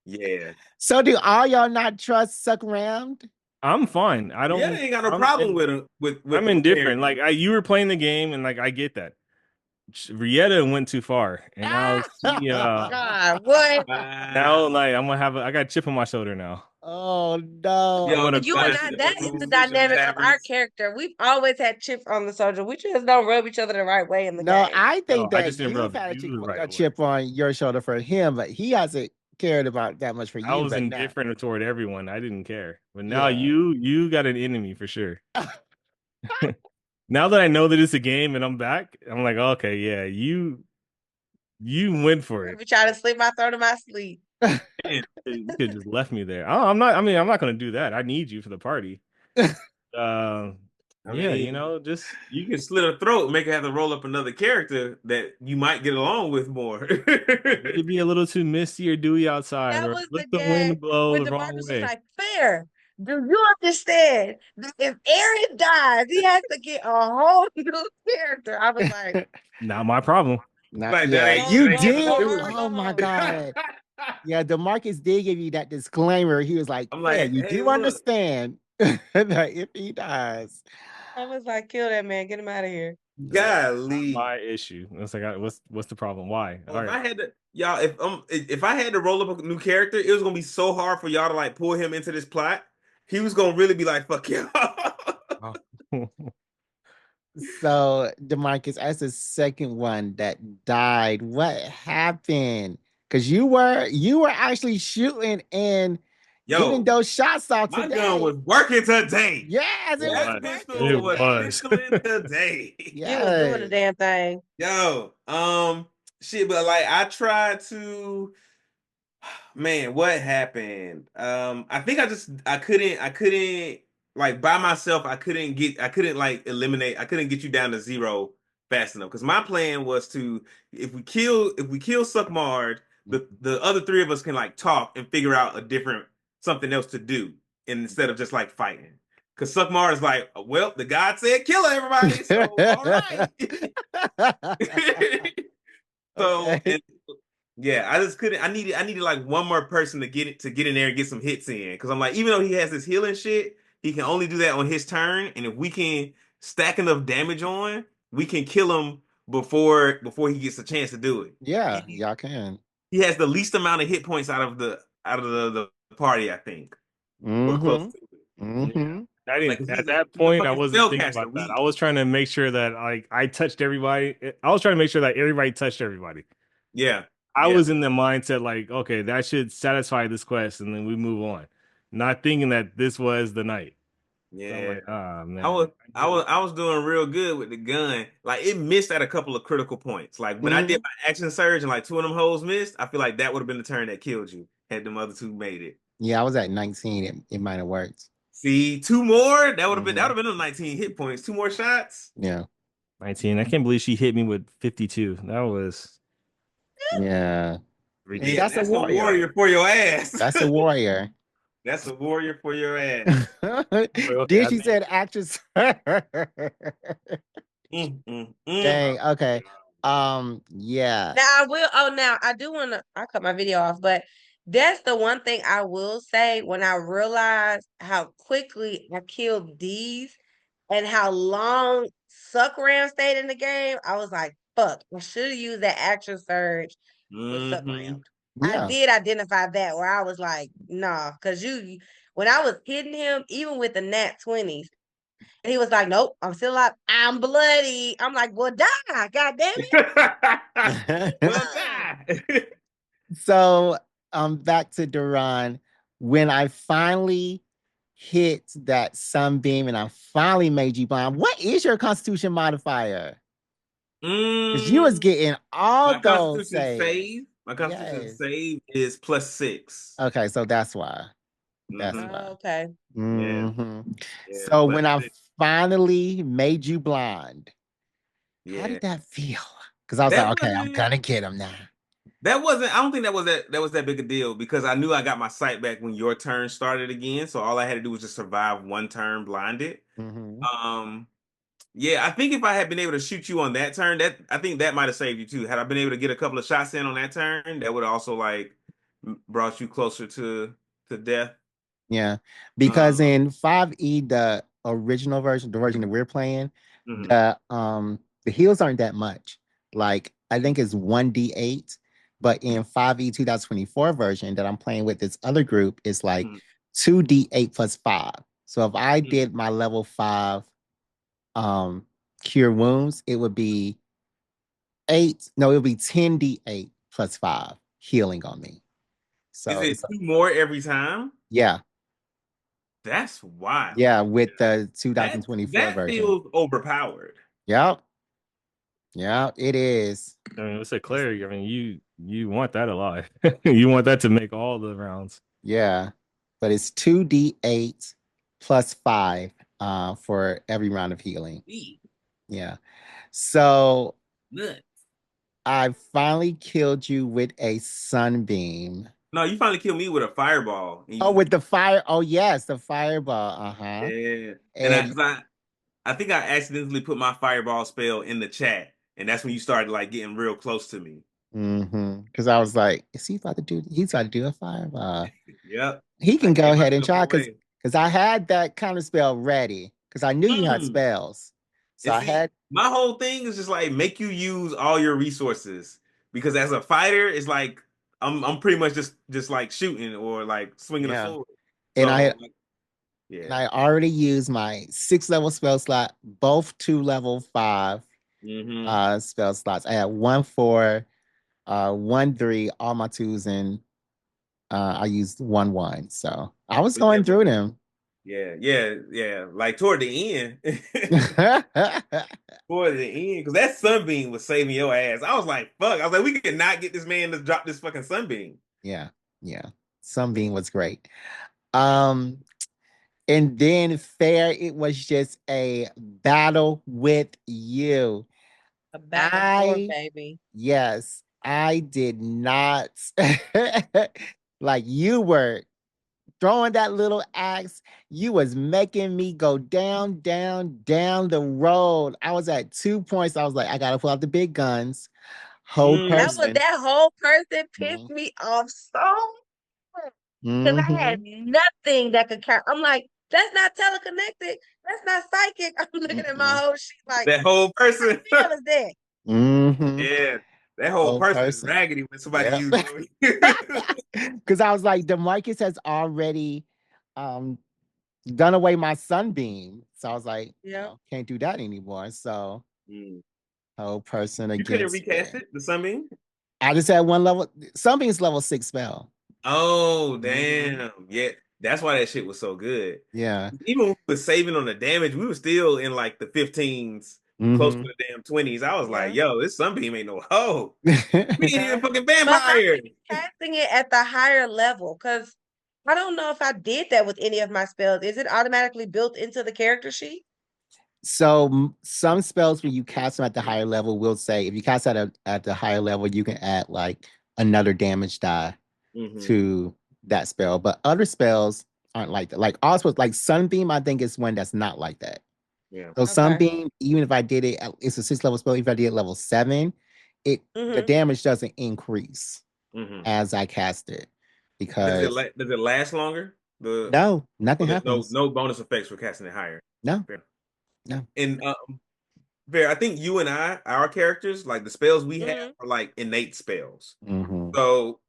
yeah. So do all y'all not trust Suck Ram? I'm fine. I don't. Yeah, ain't got no problem with him. With I'm indifferent. Like you were playing the game, and like I get that. Rietta went too far, and now God, what? Now, like I'm gonna have I got a chip on my shoulder now. Oh no! You and I, that is the dynamic of our character. We've always had chips on the soldier. We just don't rub each other the right way in the game. I think that just didn't you've rub had you the right a chip on your shoulder for him, but he hasn't cared about that much for you. I was indifferent toward everyone. I didn't care, but now you got an enemy for sure. Now that I know that it's a game and I'm back, I'm like, okay, yeah, you went for it. You try to slip my throat in my sleep. You could just left me there. Oh, I'm not. I mean, I'm not going to do that. I need you for the party. Just you can slit her throat, make her have to roll up another character that you might get along with more. It'd be a little too misty or dewy outside, or let the wind blow the wrong way. Like, Fair. Do you understand that if Aaron dies, he has to get a whole new character? I was like, not my problem. You did. Oh my god. Yeah, DeMarcus did give you that disclaimer. He was like, you do understand that if he dies. I was like, kill that man, get him out of here. Golly, my issue. It's like, what's the problem? Why? If I had to, y'all, if I had to roll up a new character, it was gonna be so hard for y'all to like pull him into this plot. He was gonna really be like, "Fuck y'all." So, DeMarcus, as the second one that died, what happened? Because you were actually shooting and getting Yo, those shots off my gun today. was working today. Yes, it was That What? pistol It working was was. today. pistoling today. You was doing the Yes. damn thing. Yo, shit, but like I tried to, man, what happened? I think I couldn't like by myself. I couldn't like eliminate. I couldn't get you down to zero fast enough because my plan was to if we kill Suckmard, the other three of us can like talk and figure out a different something else to do instead of just like fighting. Because Suckmard is like, well, the god said kill everybody, so all right. So Okay. and yeah, I just couldn't. I needed like one more person to get in there and get some hits in. Because I'm like, even though he has his healing shit, he can only do that on his turn. And if we can stack enough damage on, we can kill him before he gets a chance to do it. Yeah, He, y'all can. he has the least amount of hit points out of the party, I think, or close Mm-hmm. to it. Yeah. Mm-hmm. I Like didn't at that he's a point I fucking wasn't thinking spellcaster, about that. weak. I was trying to make sure that like I touched everybody. I was trying to make sure that everybody touched everybody. Yeah, I yeah, was in the mindset like, okay, that should satisfy this quest and then we move on. Not thinking that this was the night. So I'm yeah. like, ah I man. was I was I was doing real good with the gun. Like it missed at a couple of critical points. Like when I Mm-hmm. did my action surge and like two of them hoes missed, I feel like that would have been the turn that killed you had them other two made it. Yeah, I was at 19. It might have worked. See, two more, that would have been that Mm-hmm. would have been on 19 hit points. Two more shots. Yeah. 19. I can't believe she hit me with 52. That was Yeah. And Yeah, ridiculous. that's a that's a warrior. warrior for your ass. That's a warrior. That's a warrior for your ass. Wait, okay, Then I she think said actress. Mm, mm, mm. Dang. Okay. Yeah. Now I will. Oh, now I do want to. I cut my video off, but that's the one thing I will say when I realized how quickly I killed these and how long Suck Ram stayed in the game. I was like, "Fuck! I should have used that action surge with Suck Ram." Mhm. I Yeah. did identify that where I was like, "Nah," because when I was hitting him, even with the nat 20s, and he was like, "Nope, I'm still alive. I'm bloody." I'm like, "Well, die! God damn it!" Well, Ah. die. So back to Duran. When I finally hit that sunbeam and I finally made you blind, what is your constitution modifier? Because you was Mm, getting all my those constitution saves. save. My constitution Yes. save is +6. Okay, so that's why. That's Hmm. why. Okay. Yeah, Hmm. yeah, So when I +6. finally made you blind, how Yeah. did that feel? Because I was like, That okay, I'm wasn't gonna get him now. that wasn't I don't think that was that big a deal because I knew I got my sight back when your turn started again. So all I had to do was just survive one turn blinded. Hmm. Um yeah, I think if I had been able to shoot you on that turn, that I think that might have saved you too. Had I been able to get a couple of shots in on that turn, that would have also like brought you closer to death. Yeah, because Um, in 5E, the original version, the version that we're playing, mhm, the heals aren't that much. Like I think it's 1d8, but in 5E 2024 version that I'm playing with this other group, it's like mhm, 2d8 plus 5. So if I mhm. did my level 5 um cure wounds, it would be 8, no, it would be 10d8 plus 5 healing on me. Is So it it's two more every time? yeah, That's wild. yeah, with the That 2024 that version. feels overpowered. Yep. Yeah, it is. I mean, it's a cleric. I mean, you want that alive. You want that to make all the rounds. Yeah. But it's 2d8 plus 5 for every round of healing. Eee, Yeah. So nuts. I finally killed you with a sunbeam. No, you finally killed me with a fireball. Oh, with the fire. Oh, yes, the fireball. Uh-huh. Yeah, and I, And 'cause I think I accidentally put my fireball spell in the chat, and that's when you started like getting real close to me. because I was like, is he's about to do a fireball. Yep, He I can go gave ahead and myself try away. because I had that counter spell ready because I knew you had Mm. spells. So And I see, had my whole thing is just like make you use all your resources because as a fighter, it's like I'm pretty much just like shooting or like swinging a yeah. sword. And So like, And I already used my 6 level spell slot, both 2 level 5 spell slots. I had 1 4, 1 3, all my 2s, and I used 1 1. So I was going through them. Yeah. Like toward the end. Toward the end, because that sunbeam was saving your ass. I was like, fuck. I was like, we could not get this man to drop this fucking sunbeam. Yeah. Sunbeam was great. And then fair, it was just a battle with you. A back and forth, baby. Yes, I did not like you were throwing that little axe. You was making me go down the road. I was at 2 points. I was like, I gotta pull out the big guns. Whole person. That whole person pissed me off so much. Because I had nothing that could count. I'm like, that's not teleconnected. That's not psychic. I'm looking at my whole shit like that whole person. What is that? Yeah. That whole person is raggedy when somebody uses Because I was like, DeMarcus has already done away my sunbeam. So I was like, can't do that anymore. So whole person against. You couldn't recast it, the sunbeam? I just had 1 level. Sunbeam's level 6 spell. Oh, damn. Yeah. That's why that shit was so good. Yeah. Even when we were saving on the damage, we were still in like the 15s, close to the damn 20s. I was like, yo, this sunbeam ain't no hoe. We ain't even fucking vampire. Casting it at the higher level, because I don't know if I did that with any of my spells. Is it automatically built into the character sheet? So some spells when you cast them at the higher level will say, if you cast that at the higher level, you can add like another damage die to that spell. But other spells aren't like that. Like all spells, like Sunbeam, I think is one that's not like that. Yeah. So Sunbeam, even if I did it, it's a 6 level spell. If I did it level 7, the damage doesn't increase as I cast it. Because does it last longer? No, nothing happens. No bonus effects for casting it higher. No. And Bear, I think you and our characters, like the spells we have are like innate spells. So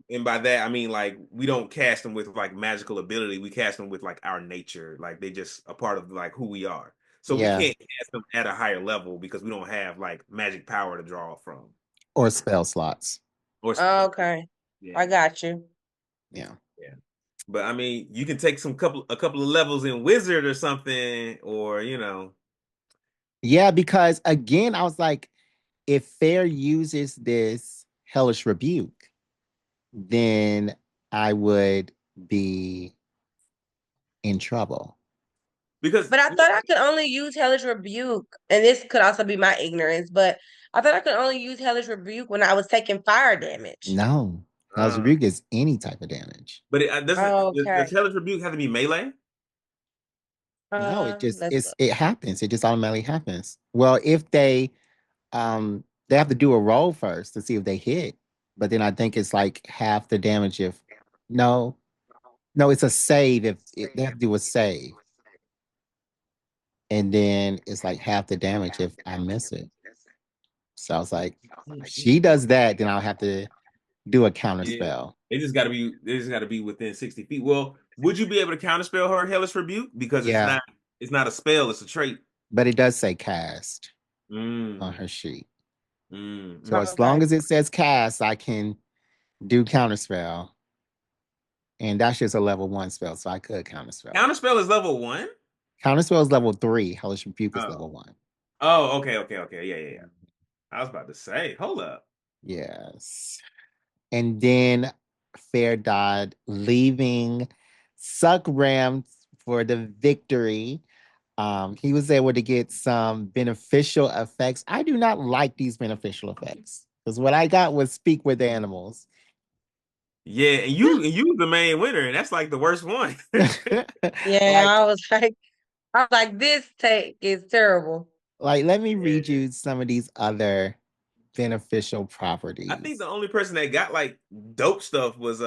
and by that I mean like we don't cast them with like magical ability. We cast them with like our nature. Like they just a part of like who we are. So we can't cast them at a higher level because we don't have like magic power to draw from. Or spell slots. Okay. I got you. Yeah. But I mean, you can take a couple of levels in wizard or something, or Yeah, because again, I was like, if Fair uses this hellish rebuke, then I would be in trouble. But I thought I could only use hellish rebuke, and this could also be my ignorance, but I thought I could only use hellish rebuke when I was taking fire damage. No, hellish rebuke is any type of damage. But does hellish rebuke have to be melee? No, it happens. It just automatically happens. Well, if they have to do a roll first to see if they hit, but then I think it's like half the damage if no, it's a save if they have to do a save. And then it's like half the damage if I miss it. So I was like, if she does that, then I'll have to do a counter spell. They just got to be within 60 feet. Well, would you be able to counterspell her hellish rebuke because it's not a spell, it's a trait. But it does say cast on her sheet. So as long as it says cast, I can do counterspell. And that's just a level 1 spell, so I could counterspell. Counterspell is level 1? Counterspell is level 3. Hellish rebuke is level 1. Oh, okay. Yeah. I was about to say, hold up. Yes. And then Fair died, leaving Suck Ram for the victory. He was able to get some beneficial effects. I do not like these beneficial effects because what I got was speak with animals. Yeah, and you the main winner, and that's like the worst one. I was like, this take is terrible. Like, let me read you some of these other beneficial properties. I think the only person that got like dope stuff was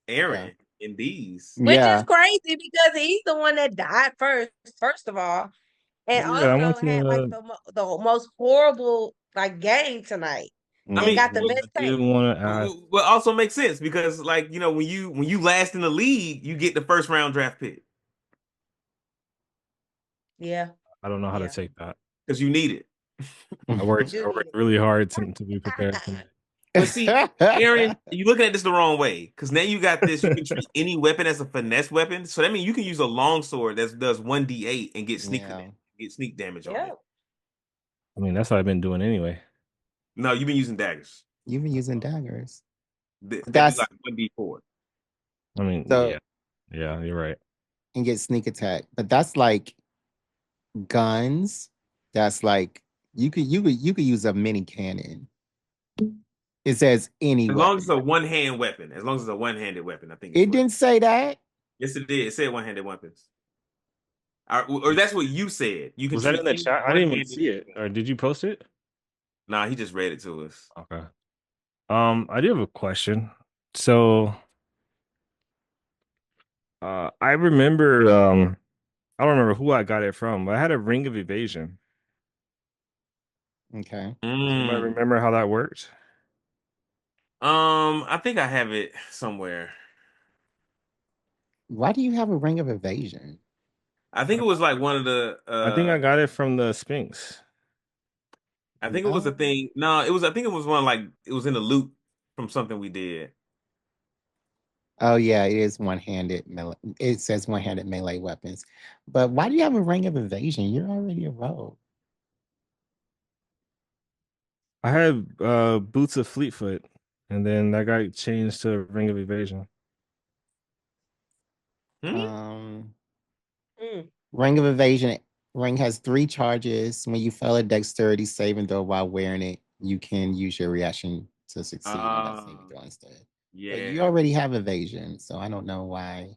Aaron in these. Which is crazy because he's the one that died first of all. And also had like the most horrible like game tonight. I mean, got the best take. Well, also makes sense because like when you last in the league, you get the first round draft pick. Yeah. I don't know how to Yeah. take that. Because you need it. I worked really hard to be prepared for that. But see, Aaron, you looking at this the wrong way. Because now you got this, you can treat any weapon as a finesse weapon. So that means you can use a longsword that does 1d8 and get sneak damage on it. I mean, that's what I've been doing anyway. No, you've been using daggers. You've been using daggers. That do That's like 1d4. I mean, so yeah, you're right. and get sneak attack, but that's like guns. That's like you could use a mini cannon. It says any As long weapon. as it's a one-hand weapon. As long as it's a one-handed weapon, I think It didn't say that. Yes, it did. It said one-handed weapons. Or that's what you said. You can Was that in the treat chat? I didn't even see it. Or did you post it? Nah, he just read it to us. Okay. I do have a question. So, I remember, I don't remember who I got it from, but I had a ring of evasion. Okay. I remember how that worked? I think I have it somewhere. Why do you have a ring of evasion? I think it was like one of the. I think I got it from the Sphinx. I think it was a thing. No, it was. I think it was one like it was in the loop from something we did. Oh yeah, it is one-handed melee. It says one-handed melee weapons. But why do you have a ring of evasion? You're already a rogue. I had Boots of Fleetfoot, and then that got changed to Ring of Evasion. Ring of evasion. Ring has 3 charges. When you fail a dexterity saving throw while wearing it, you can use your reaction to succeed on that saving throw instead. Yeah. But you already have evasion, so I don't know why.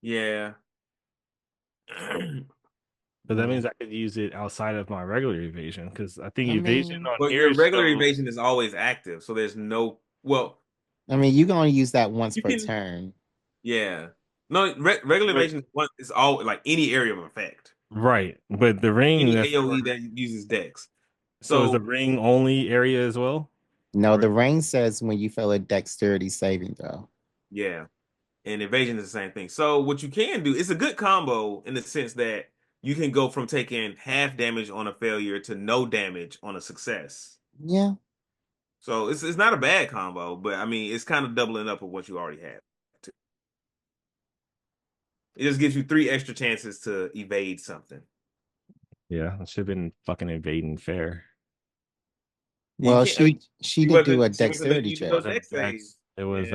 Yeah. But that means I could use it outside of my regular evasion because I think evasion on But your regular evasion is always active, so there's no. Well, I mean, you can only use that once you per can- turn. yeah. No, regular evasion is all like any area of effect. Right, but the ring Any that's AOE that uses dex. so is the ring only area as well? No, the ring says when you fail a dexterity saving throw. Yeah. And evasion is the same thing. So what you can do, it's a good combo in the sense that you can go from taking half damage on a failure to no damage on a success. Yeah. So it's not a bad combo, but I mean it's kind of doubling up of what you already have. It just gives you 3 extra chances to evade something. Yeah, it should have been fucking evading fair. Well, she did do a dexterity check. It was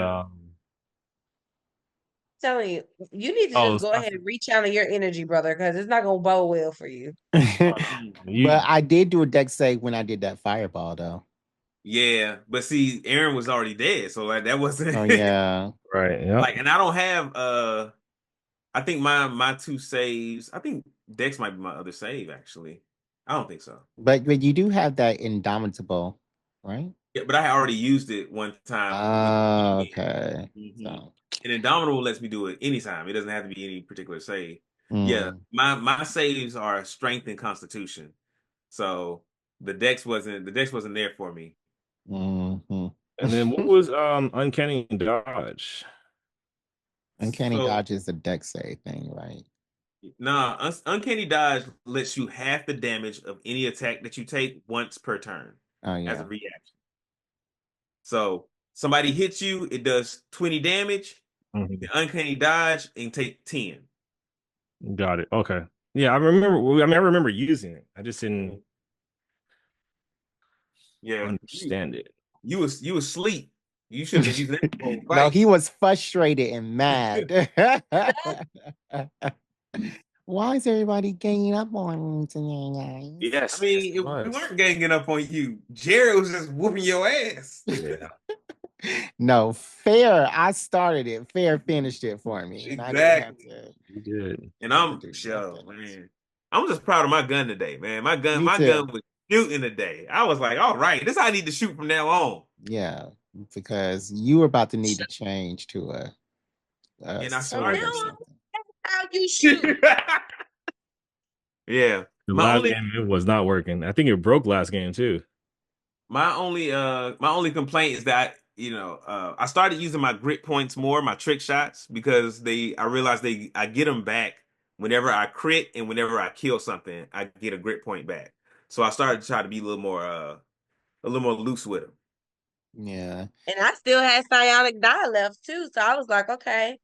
Telling you, you need to just go ahead and rechannel your energy, brother, because it's not gonna bow well for you. But I did do a dex save when I did that fireball, though. Yeah, but see, Aaron was already dead, so like that wasn't. Oh yeah, right. Yeah. Like, and I don't have. I think my 2 saves. I think Dex might be my other save. Actually, I don't think so. But you do have that indomitable, right? Yeah, but I had already used it one time. Oh, okay. So. And Indomitable lets me do it anytime. It doesn't have to be any particular save. Yeah, my saves are Strength and Constitution. So the Dex wasn't there for me. And then what was Uncanny Dodge? Uncanny Dodge is a Dex save thing, right? Nah, Uncanny Dodge lets you half the damage of any attack that you take once per turn. Oh yeah. As a reaction. So somebody hits you, it does 20 damage. The Uncanny Dodge and take 10. Got it. Okay. Yeah, I remember. I remember using it. I just didn't. Understand it. You was asleep. You should have used it. No, he was frustrated and mad. Why is everybody ganging up on me today, guys? Yes. I mean, we weren't ganging up on you. Jared was just whooping your ass. Yeah. No, Fair. I started it. Fair finished it for me. Exactly. You did. And I'm man. I'm just proud of my gun today, man. My gun was shooting today. I was like, all right, this is how I need to shoot from now on. Yeah, because you were about to need to change to a and I started how you shoot. Yeah. The last game it was not working. I think it broke last game too. My only complaint is that I started using my grit points more, my trick shots, because I realized I get them back whenever I crit and whenever I kill something, I get a grit point back. So I started to try to be a little more loose with them. Yeah. And I still had psionic die left too, so I was like, okay,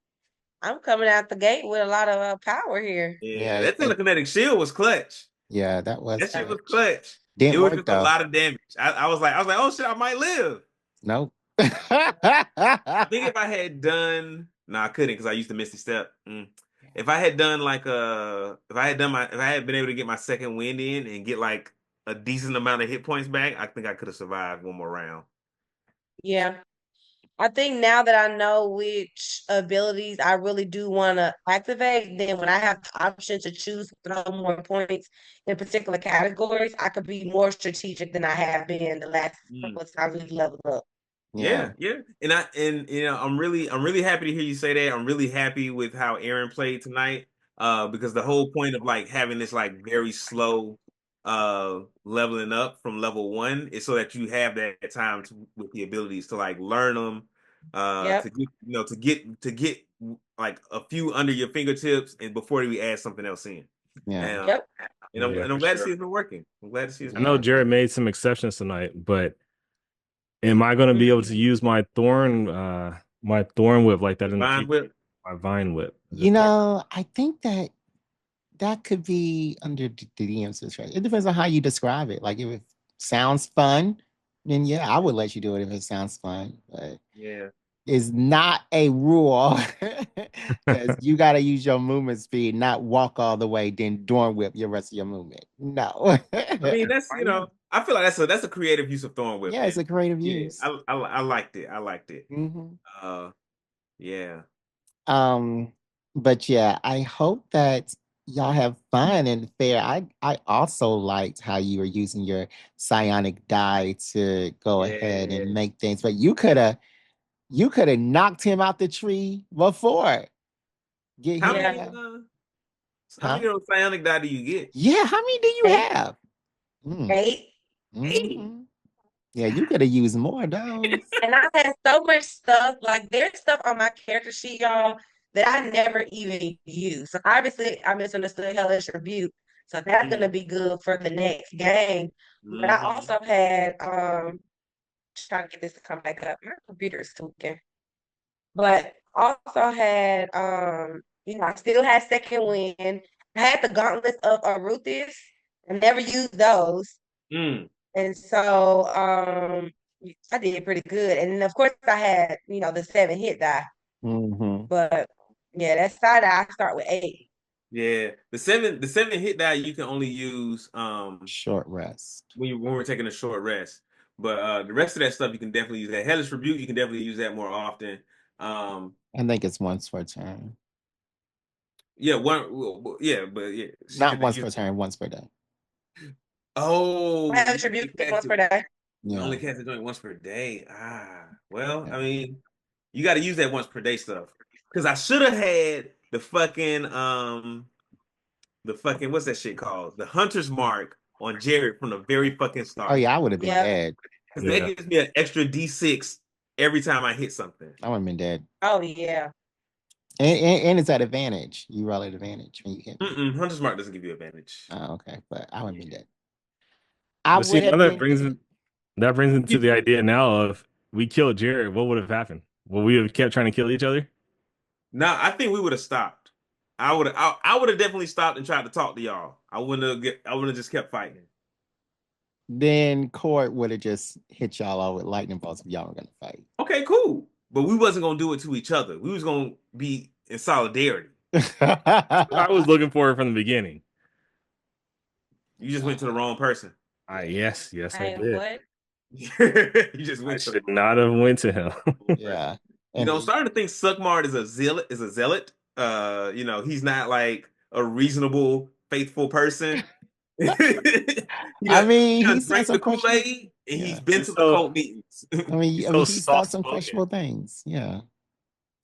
I'm coming out the gate with a lot of power here. Yeah, that telekinetic shield was clutch. Yeah, that was That shit was clutch. Didn't it was work just though. a lot of damage. I was like, oh shit, I might live. Nope. I think if I had done, I couldn't because I used to Misty Step. If I had done like if I had been able to get my second wind in and get like a decent amount of hit points back, I think I could have survived one more round. Yeah. I think now that I know which abilities I really do want to activate, then when I have the option to choose to throw more points in particular categories, I could be more strategic than I have been the last couple of times we've leveled up. Yeah. And you know, I'm really happy to hear you say that. I'm really happy with how Aaron played tonight. Because the whole point of like having this like very slow leveling up from level 1 is so that you have that time with the abilities to like learn them, to get to get like a few under your fingertips and before we add something else in. Yeah. And I'm glad to see it's been working. I'm glad to see it's I know Jared made some exceptions tonight, but am I going to be able to use my thorn whip like that in the Vine future? whip? My vine whip. You know, I think that could be under the DM's discretion. It depends on how you describe it. Like if it sounds fun, then yeah, I would let you do it if it sounds fun. But yeah, it's not a rule because you got to use your movement speed, not walk all the way, then dorm whip your rest of your movement. No. I mean that's I feel like that's a creative use of thorn whip. Yeah, it's a creative use. I liked it. I liked it. Mm-hmm. Yeah. But yeah, I hope that y'all have fun and fair. I also liked how you were using your psionic die to go ahead and make things, but you could have knocked him out the tree before. How many psionic die do you get? Yeah, how many do you have? 8. Mm-hmm. Yeah, you could have used more of those. And I had so much stuff, like there's stuff on my character sheet, y'all, that I never even used. So obviously I misunderstood Hellish Rebuke. So that's gonna be good for the next game. But I also had trying to get this to come back up. My computer is tweaking. But also had I still had second wind. I had the gauntlets of Aruthis. I never used those. And so I did pretty good. And then of course I had, the 7 hit die. But yeah, that side I start with 8. Yeah. The seven hit die you can only use short rest. When we're taking a short rest. But the rest of that stuff you can definitely use that. Hellish Rebuke, you can definitely use that more often. I think it's once per turn. Yeah, not once per turn, once per day. Oh, Hellish Rebuke once per day. You only cast the joint once per day. Well, I mean, you got to use that once per day stuff. Because I should have had the fucking what's that shit called? The Hunter's Mark on Jared from the very fucking start. Oh yeah, I would have been dead. Because that gives me an extra D6 every time I hit something. I would have been dead. Oh yeah. And it's at advantage. You roll at advantage when you hit. Hunter's Mark doesn't give you advantage. Oh, okay. But I would have been dead. That brings into the idea now of we killed Jared. What would have happened? Would we have kept trying to kill each other? No, I think we would have stopped. I would have definitely stopped and tried to talk to y'all. I wouldn't have just kept fighting. Then Court would have just hit y'all all with lightning bolts if y'all were gonna fight. Okay, cool. But we wasn't gonna do it to each other. We was gonna be in solidarity. I was looking for it from the beginning. You just went to the wrong person. Yes, I did. What? You just went. I should not have went to him. Yeah. I'm starting to think Suckmart is a zealot. He's not like a reasonable, faithful person. I mean, he's drank the Kool-Aid and he's been to the cult meetings. I mean, he's done some questionable things. Yeah.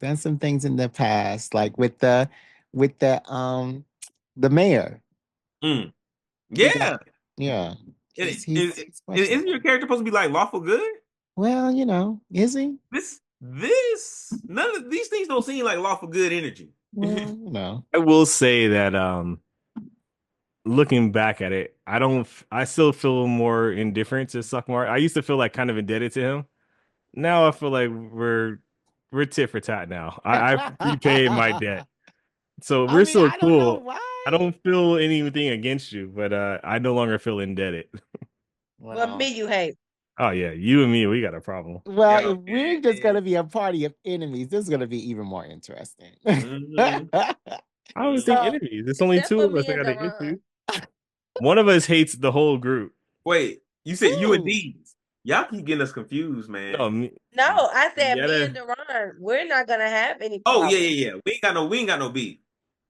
Done some things in the past, like with the mayor. Yeah. Yeah. Isn't your character supposed to be like lawful good? Well, is he? None of these things don't seem like lawful good energy. Well, no. I will say that looking back at it, I still feel more indifferent to Suckmar. I used to feel like kind of indebted to him. Now I feel like we're tit for tat now. I've repaid my debt. So I we're mean, still I don't know cool. I why. don't feel anything against you, but I no longer feel indebted. Well, Well, me, you hate. Oh yeah, you and me, we got a problem. well, Yo, if we're just gonna be a party of enemies, this is gonna be even more interesting. Mhm. I don't think So, enemies. It's only except two for of us me that and got an issue. Deron. One of us hates the whole group. Wait, you said you and Who? D's. Y'all keep getting us confused, No, man. me, No, I said me and Yetta. Deron, we're not gonna have any Oh yeah, problems. yeah, yeah. We ain't got no beef.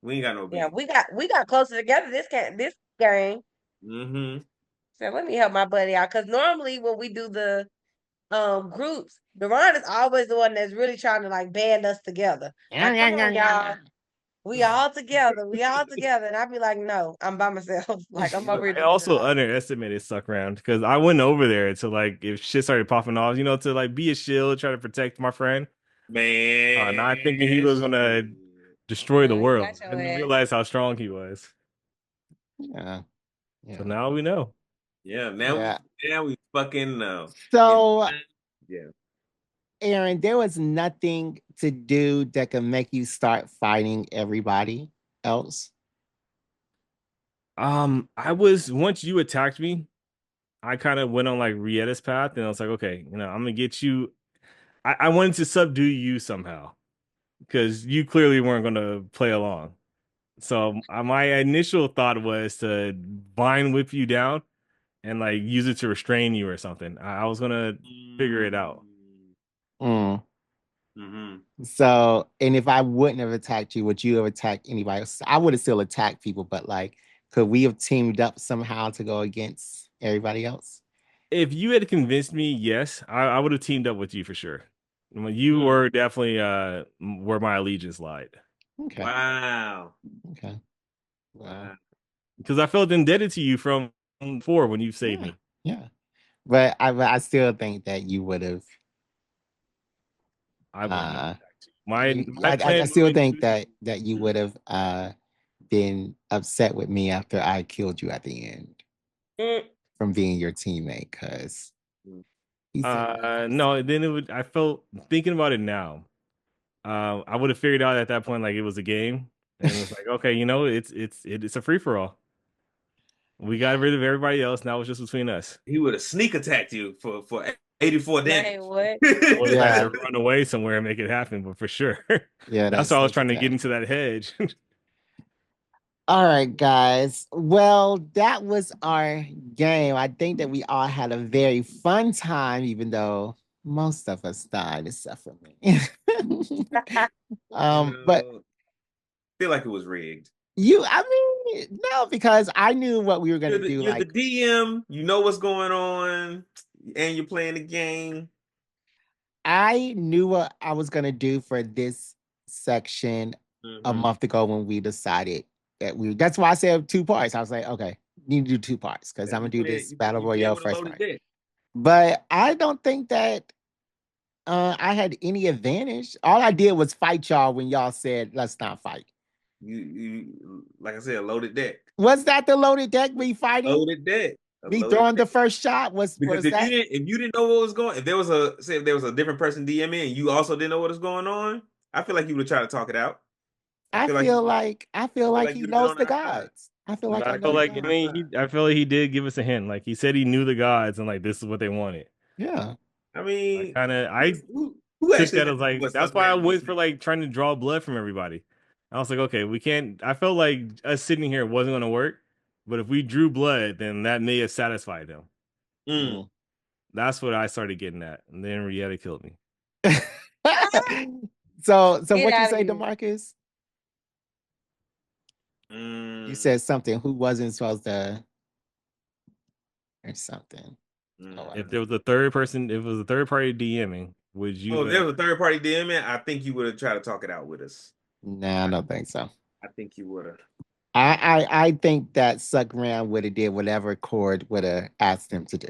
We ain't got no Yeah, beef. we got closer together this game. Mm-hmm. So let me help my buddy out. Cause normally when we do the groups, Deron is always the one that's really trying to like band us together. Like, come on, y'all. We all together. We all together. And I'd be like, no, I'm by myself. Like I'm over here I doing it also alone. underestimated Suck Round because I went over there to like if shit started popping off, to like be a shield, try to protect my friend. Not thinking he Man, was gonna shit. destroy the No, he world. got I your didn't ass. realize how strong he was. Yeah, So yeah, now we know. Yeah, yeah. now we fucking know. Yeah. So, Yeah. Aaron, there was nothing to do that could make you start fighting everybody else. I was once you attacked me, I kind of went on like Rietta's path, and I was like, okay, I'm gonna get you. I wanted to subdue you somehow because you clearly weren't gonna play along. So my initial thought was to vine whip you down and like use it to restrain you or something. I was gonna figure it out. Mm. Mm-hmm. So, and if I wouldn't have attacked you, would you have attacked anybody else? I would have still attacked people, but like, could we have teamed up somehow to go against everybody else? If you had convinced me, yes, I would have teamed up with you for sure. You were definitely where my allegiance lied. Okay. Wow. Okay. Well, Wow. Because I felt indebted to you from before when you saved yeah, me. yeah. But I still think that you would have. I wouldn't have Uh, attacked you. My I plan still moving think forward. that you would have been upset with me after I killed you at the end Mm. from being your teammate because he said nothing. No, then it would. I felt thinking about it now. I would have figured out at that point like it was a game, and it was like, okay, it's a free for all. We got rid of everybody else. Now it's just between us. He would have sneak attacked you for 84 Man, damage. what? I would have had Yeah, to run away somewhere and make it happen, but for sure. yeah, That's that's why I was sneak trying to get attack. into that hedge. All right, guys. Well, that was our game. I think that we all had a very fun time, even though most of us died except for me. You But know, feel like it was rigged. I mean, no, because I knew what we were gonna do. You're the Like, DM. You know what's going on, and you're playing the game. I knew what I was gonna do for this section a Mm-hmm. month ago when we decided that we. That's why I said two parts. I was like, okay, need to do two parts because I'm gonna do this battle You playing royale with a first loaded part. deck. But I don't think that I had any advantage. All I did was fight y'all when y'all said let's not fight. You like I said, a loaded deck. Was that the loaded deck? Me fighting? Loaded deck. A Me loaded throwing deck. the first shot? Because Was that? if you didn't know what was going, if there was a different person DMing and you also didn't know what was going on, I feel like you would have tried to talk it out. I feel I feel like like he you'd have been knows on the our side. gods. I feel like I I know feel the like gods. I feel like he did give us a hint. Like he said he knew the gods and like this is what they wanted. Yeah. I mean, I who took actually that knows as like what that's suck why I around went is? for like trying to draw blood from everybody. I was like, okay, we can't. I felt like us sitting here wasn't going to work, but if we drew blood, then that may have satisfied them. Mm. Mm. That's what I started getting at, and then Rieta killed me. So Get what you out of say, here. Demarcus? You Mm. said something who wasn't supposed to or something. Oh, I If Mm. there don't was a third person, if it was a third party DMing, would Oh, you if there was a third party DMing, I think you would have tried to talk it out with us. Nah, I don't think so. I think you would have. I think that Suck Ram would have did whatever Cord would have asked him to do.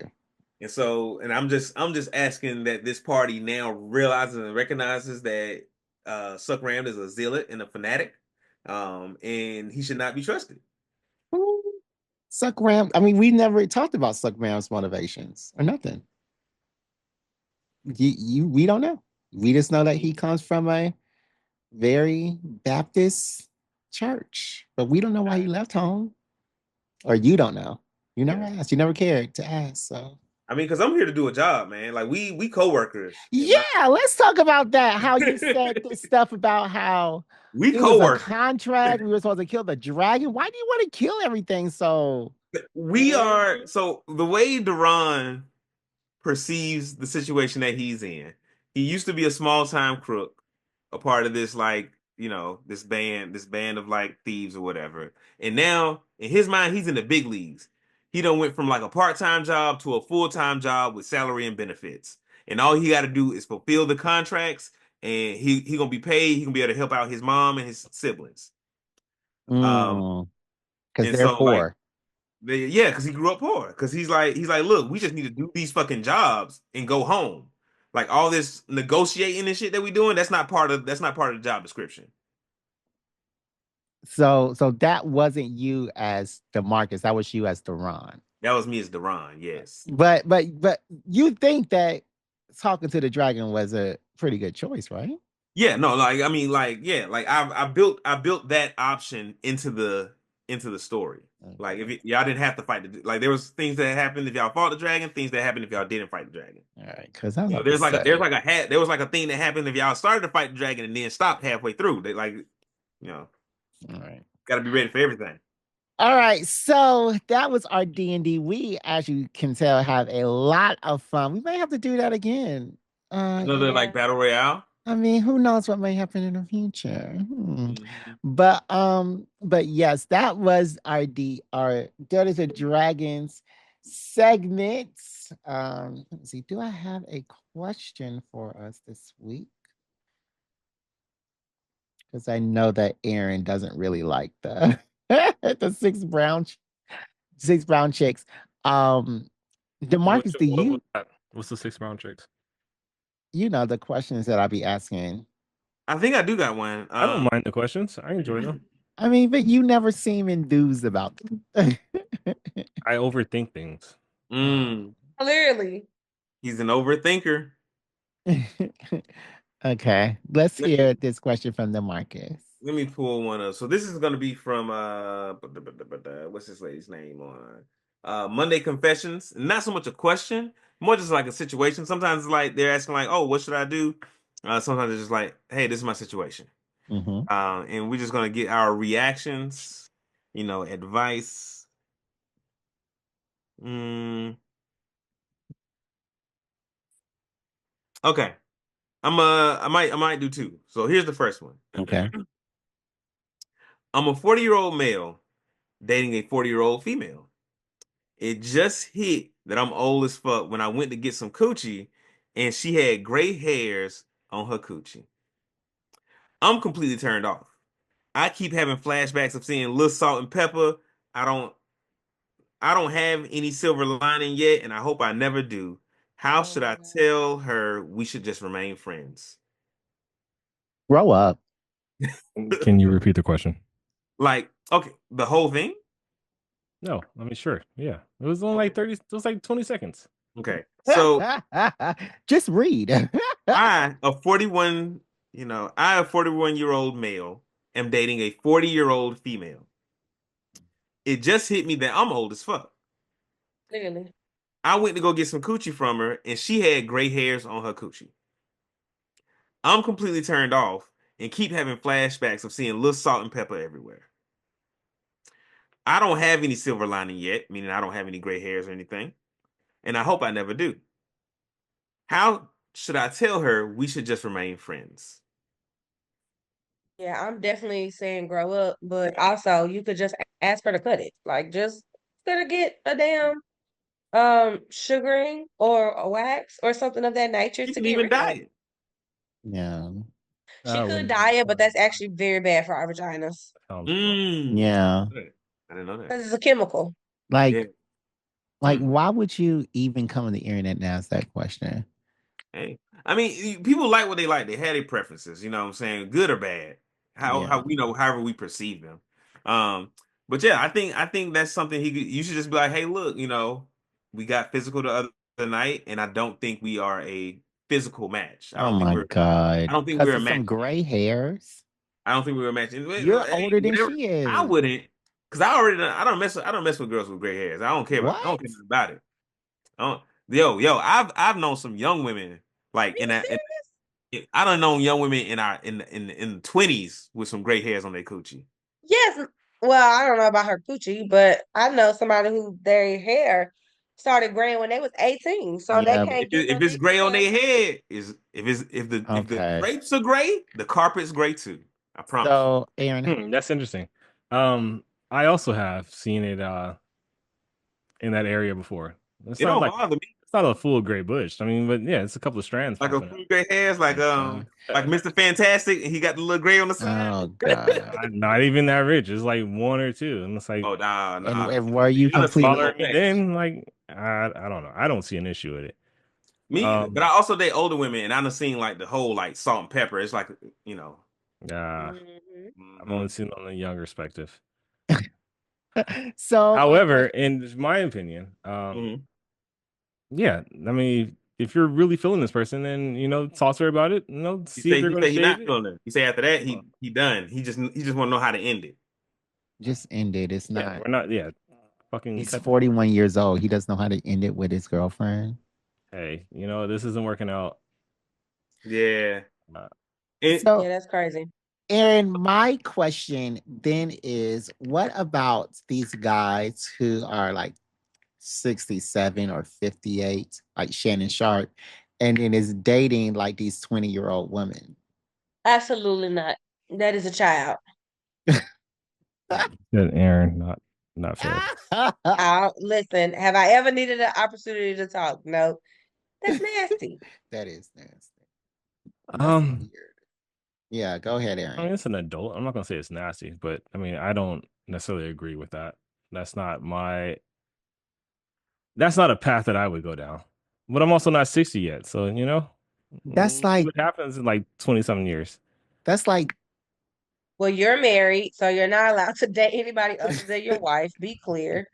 And I'm just asking that this party now realizes and recognizes that Suck Ram is a zealot and a fanatic. and he should not be trusted. Suck Ram. I mean, we never talked about Suck Ram's motivations or nothing. We don't know. We just know that he comes from a very Baptist church, but we don't know why he left home, or you don't know. You never asked. You never cared to ask. So I mean, because I'm here to do a job, man. Like we co-workers. yeah, let's talk about that. How you said this stuff about how we it was a co-workers. contract. We were supposed to kill the dragon. Why do you want to kill everything? So We are so the way Duran perceives the situation that he's in. He used to be a small time crook, a part of this like, this band of like thieves or whatever. And now in his mind, he's in the big leagues. He done went from like a part-time job to a full-time job with salary and benefits. And all he got to do is fulfill the contracts and he gonna be paid. He gonna be able to help out his mom and his siblings. because And they're so like poor. yeah, because he grew up poor. Because he's like, look, we just need to do these fucking jobs and go home. Like all this negotiating and shit that we doing, that's not part of the job description. So that wasn't you as DeMarcus. That was you as Duran. That was me as Duran, yes. But you think that talking to the dragon was a pretty good choice, right? Yeah, no, like I mean, like yeah, like I built that option into the story. Okay. Like if y'all didn't have to fight like there was things that happened if y'all fought the dragon, things that happened if y'all didn't fight the dragon. All right, because there was like a thing that happened if y'all started to fight the dragon and then stopped halfway through. They like, all right. got to be ready for everything. All right, so that was our D&D. We, as you can tell, have a lot of fun. We may have to do that again. Another like battle royale. I mean, who knows what may happen in the future? Mm-hmm. But yes, that was our Dungeons and Dragons segment. Let me see. Do I have a question for us this week? Because I know that Aaron doesn't really like the the six brown chicks. DeMarcus, do you? What's the 6 brown chicks? You know the questions that I'll be asking. I think I do got one. I don't mind the questions. I enjoy them. I mean, but you never seem enthused about them. I overthink things. Clearly. He's an overthinker. Okay, let's hear this question from DeMarcus. Let me pull one up. So this is going to be from what's this lady's name on Monday Confessions. Not so much a question, more just like a situation. Sometimes it's like they're asking like, "Oh, what should I do?" Sometimes it's just like, "Hey, this is my situation," and we're just gonna get our reactions, advice. Okay, I might do two. So here's the first one. Okay. I'm a 40-year-old male dating a 40-year-old female. It just hit that I'm old as fuck when I went to get some coochie and she had gray hairs on her coochie. I'm completely turned off. I keep having flashbacks of seeing Lil Salt and Pepper. I don't have any silver lining yet, and I hope I never do. How should I tell her we should just remain friends? Grow up. Can you repeat the question? Like, okay, the whole thing? No, I mean, sure. Yeah. It was only like 30, it was like 20 seconds. Okay. So just read. I, a 41-year-old male, am dating a 40-year-old female. It just hit me that I'm old as fuck. Clearly. I went to go get some coochie from her, and she had gray hairs on her coochie. I'm completely turned off and keep having flashbacks of seeing Lil Salt and Pepper everywhere. I don't have any silver lining yet, meaning I don't have any gray hairs or anything, and I hope I never do. How should I tell her we should just remain friends? Yeah, I'm definitely saying grow up, but also you could just ask her to cut it. Like just gonna get a damn sugaring or a wax or something of that nature She to can get even rid of dye it. it. Yeah. She could dye it, but that's actually very bad for our vaginas. Yeah. I didn't know that. Because it's a chemical. Like, why would you even come on the internet and ask that question? Hey, I mean, people like what they like. They had their preferences. You know what I'm saying? Good or bad. how however we perceive them. But yeah, I think that's something you should just be like, hey, look, we got physical the other night, and I don't think we are a physical match. Oh my I God. don't think Because we're a of some match. gray hairs. I don't think we were a match. You're older than Whatever. she I is. wouldn't, because I don't mess with girls with gray hairs. I don't What? care about it. I don't, I've known some young women Are like you serious? I don't know young women in the 20s with some gray hairs on their coochie. Yes. Well, I don't know about her coochie, but I know somebody who their hair started graying when they was 18, so they Yeah. can't get no If it's nigga gray on hair. their head, if the Okay. drapes are gray, the carpet's gray too. I promise you. So, Aaron, That's interesting. I also have seen it in that area before. It don't bother me. It's not a full gray bush. I mean, but yeah, it's a couple of strands Like a popping full gray hairs, God. like Mr. Fantastic, and he got the little gray on the side. Oh God. not even that rich. It's like one or two, and it's like Oh nah, And, nah. and were you I done seen the completely smaller. whole And package. then like I don't know. I don't see an issue with it. Me either. But I also date older women, and I done seen like the whole like salt and pepper. It's like Uh, Mhm. I've only seen it on the younger perspective. so However, in my opinion, Mhm. yeah, I mean, if you're really feeling this person, then talk to her about it. See if they're He going to say he shave not it. feeling it. He say after that Well, he done. He just want to know how to end it. just end it. It's yeah, not. we're not. Yeah, fucking He's cut. 41 years old. He doesn't know how to end it with his girlfriend. Hey, this isn't working out. Yeah. Uh, And So, Yeah, that's crazy. Aaron, my question then is what about these guys who are like 67 or 58, like Shannon Sharp, and then is dating like these 20-year-old women? Absolutely not. That is a child. Good, Aaron, not fair. Listen, have I ever needed an opportunity to talk? No. That's nasty. That is nasty. That's Um, weird. Yeah, go ahead, I mean, Aaron. it's an adult. I'm not gonna say it's nasty, but I mean, I don't necessarily agree with that. That's not my. That's not a path that I would go down. But I'm also not 60 yet, so That's see like what happens in like 20-something years. that's like Well, you're married, so you're not allowed to date anybody other than your wife. Be clear.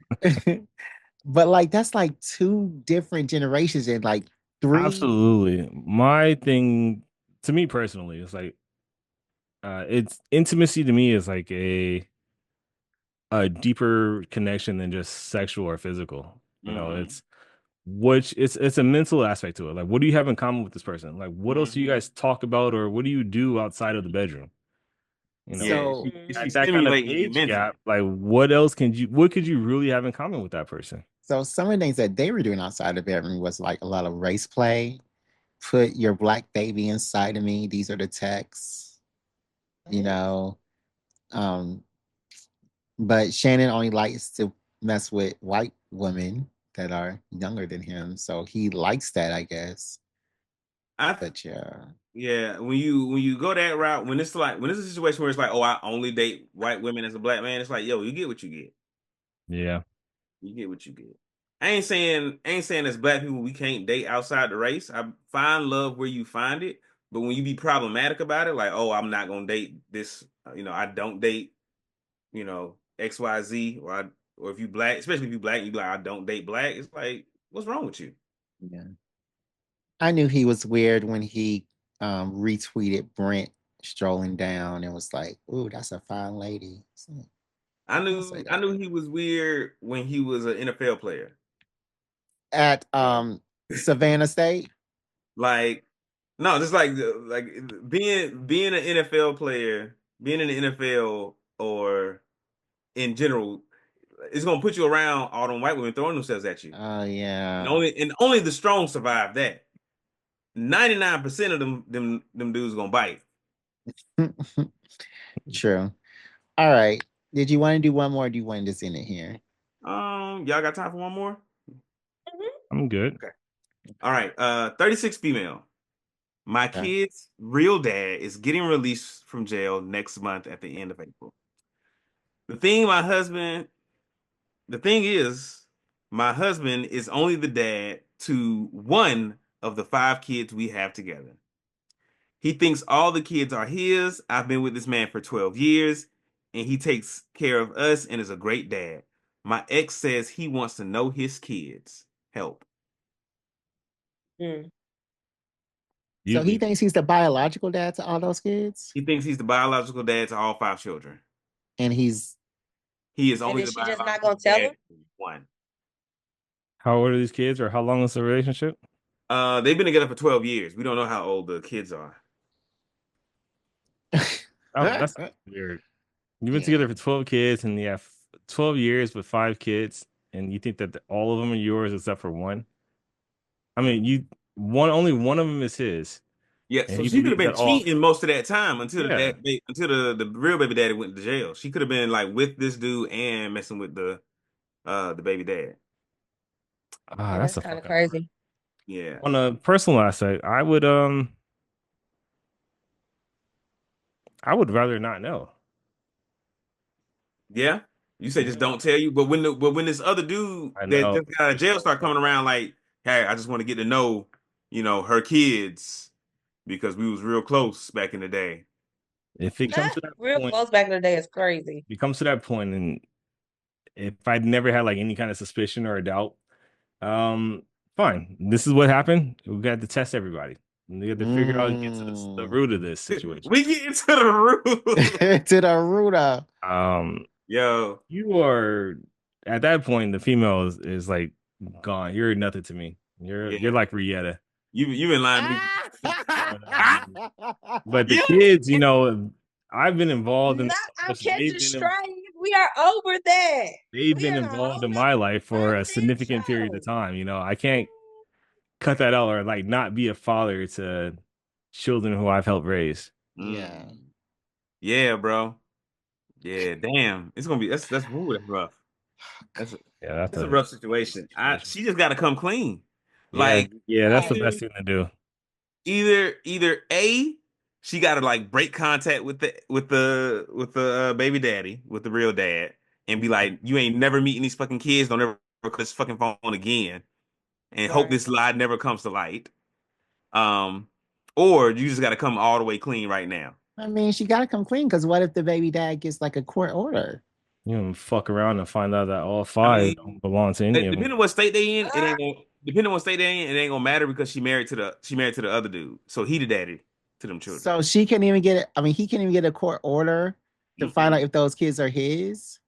but like that's like two different generations and like three. Absolutely, my thing to me personally is like, it's intimacy to me is like a deeper connection than just sexual or physical. mhm. It's it's a mental aspect to it. Like, what do you have in common with this person? Like, what else do you Mhm. guys talk about, or what do you do outside of the bedroom? Yeah, So is she At that kind of stimulating you age mentally? gap, like, what could you really have in common with that person? some of the things that they were doing outside the bedroom was like a lot of race play. Put your black baby inside of me. These are the texts, you know. Um, but Shannon only likes to mess with white women that are younger than him. So he likes that, I guess. I But yeah. Yeah, when you go that route, when it's a situation where it's like, oh, I only date white women as a black man, it's like, yo, you get what you get. Yeah. You get what you get. I ain't saying as black people we can't date outside the race. I find love where you find it, but when you be problematic about it, like, oh, I'm not gonna date this, I don't date, XYZ, or if you black, especially if you black, you be like, I don't date black. It's like, what's wrong with you? Yeah. I knew he was weird when he retweeted Brent strolling down and was like, "Ooh, that's a fine lady." So, don't say I that. knew he was weird when he was an NFL player. At Savannah State. Like, no, just like being an NFL player, being in the NFL or in general, it's gonna put you around all them white women throwing themselves at you. Oh And yeah. only the strong survive that. 99% of them dudes gonna bite. True. All right. Did you want to do one more? Or do you want to just end it here? Y'all got time for one more? Mhm. I'm good. Okay. All right. 36 female. My Okay. kid's real dad is getting released from jail next month at the end of April. The thing my husband The thing is, my husband is only the dad to one of the five kids we have together. He thinks all the kids are his. I've been with this man for 12 years, and he takes care of us and is a great dad. My ex says he wants to know his kids. Help. Mm. So he thinks he's the biological dad to all those kids? He thinks he's the biological dad to all 5 children. And he is only is the she just not biological gonna tell dad him? to one. How old are these kids, or how long is the relationship? They've been together for 12 years. We don't know how old the kids are. Oh, that's weird. You've been Yeah. together for 12 kids, and you have 12 years with 5 kids, and you think that all of them are yours except for one? I mean, only one of them is his. Yeah, And so he she could have believes been that all. cheating most of that time until Yeah. the real baby daddy went to jail. She could have been like with this dude and messing with the baby dad. Ah, Yeah, that's that's a kind of fucking. crazy. Yeah. On a personal aspect, I would rather not know. Yeah. You say just don't tell you, but when this other dude I that know. just got out of jail start coming around like, hey, I just want to get to know, her kids because we was real close back in the day. If it comes to that Real point, close back in the day is crazy. it comes to that point, and if I'd never had like any kind of suspicion or a doubt, fine. This is what happened. We got to test everybody. We got to figure out, get to the root of this situation. We get into the root. to the rooter. Yo, You are at that point. The female is like gone. You're nothing to me. You're like Rietta. you've been lying to me. But the Yeah. kids, I've been involved in Not, I'm this. They've catching been strays. We are over that. they've We been are on a involved whole in my life for a nother significant period show. of time. I can't cut that out or like not be a father to children who I've helped raise. Yeah. Yeah, bro. Yeah, damn. It's gonna be that's ooh, that's rough. That's Yeah, a rough situation. She just gotta come clean. yeah, Like yeah. That's the Right. best thing to do. either A, she gotta like break contact with the baby daddy, with the real dad, and be like, you ain't never meeting these fucking kids, don't ever call this fucking phone again, and hope Right. this lie never comes to light. Or you just gotta come all the way clean right now. I mean, she got to come clean because what if the baby dad gets like a court order? Fuck around and find out that all I 5 mean, don't belong to any of them. depending on what state they in, depending on what state they in, it ain't gonna matter because she married to the other dude. So he the daddy to them children. So she can't even get it. I mean, he can't even get a court order to find out if those kids are his.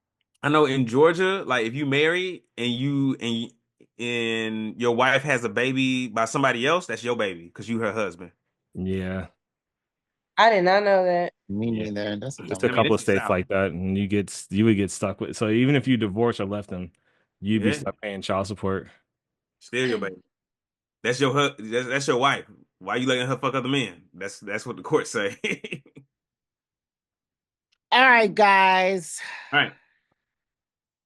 I know in Georgia, like if you marry and your wife has a baby by somebody else, that's your baby because you her husband. Yeah. I did not know that. Me Yeah. neither. That's Just a couple of states like that, and you would get stuck with. So even if you divorce or left them, you'd be stuck paying child support. Still your baby. That's your that's your wife. Why you letting her fuck other men? That's what the court say. All right, guys. All right.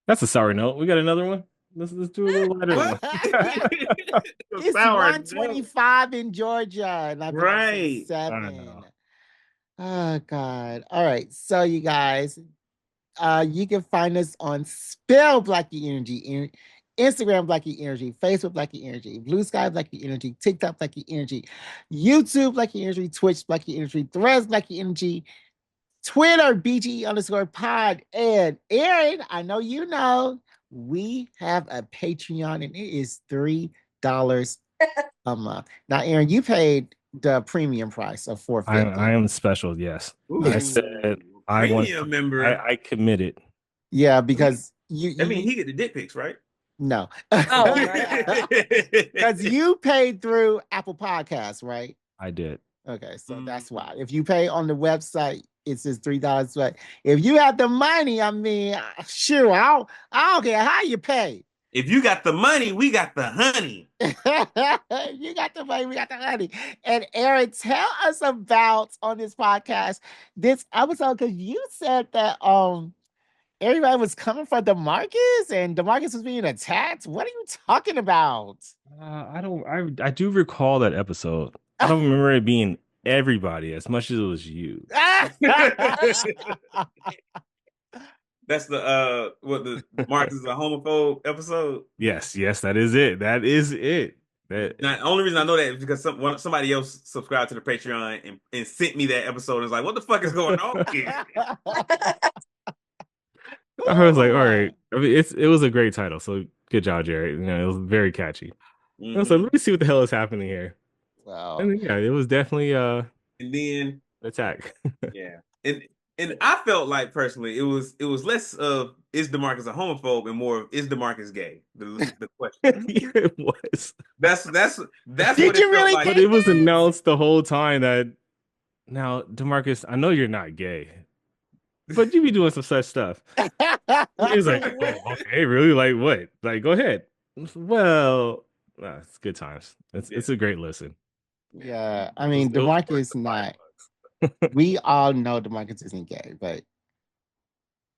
That's a sour note. We got another one. Let's do a little lighter one. It's 125 in Georgia. Right. 7. Oh God. All right. So you guys, you can find us on Spell Black Geek Energy, Instagram Black Geek Energy, Facebook Black Geek Energy, Blue Sky Black Geek Energy, TikTok Black Geek Energy, YouTube Black Geek Energy, Twitch Black Geek Energy, Threads Black Geek Energy, Twitter BG_pod. And Aaron, I know you know, we have a Patreon and it is $3 a month. Now, Aaron, you paid the premium price of $4.50. I am special. Yes. Ooh. I said I want. Premium member. I committed. Yeah, because I mean, he get the dick pics, right? No. Oh my God. Because you paid through Apple Podcasts, right? I did. Okay, so that's why. If you pay on the website, it says $3. But if you have the money, I mean, sure, I don't care how you pay. If you got the money, we got the honey. You got the money, we got the honey. And Aaron, tell us about on this podcast this episode, because you said that everybody was coming for DeMarcus and DeMarcus was being attacked. What are you talking about? I do recall that episode. I don't remember it being everybody as much as it was you. That's the Marcus is a homophobe episode. Yes, that is it. That is it. Now, the only reason I know that is because somebody else subscribed to the Patreon and sent me that episode. And was like, what the fuck is going on here? I was like, all right. I mean, it was a great title, so good job, Jared. It was very catchy. I was like, let me see what the hell is happening here. Wow. And then, yeah, it was definitely and then attack. Yeah. And I felt like personally it was less of is DeMarcus a homophobe and more of is DeMarcus gay? The question. It was. That's Did what you it felt really like. But it was announced the whole time that now, DeMarcus, I know you're not gay, but you be doing some such stuff. He was like, oh, okay, really? Like what? Like, go ahead. Well, it's good times. It's a great listen. Yeah, I mean, DeMarcus not. We all know DeMarcus isn't gay, but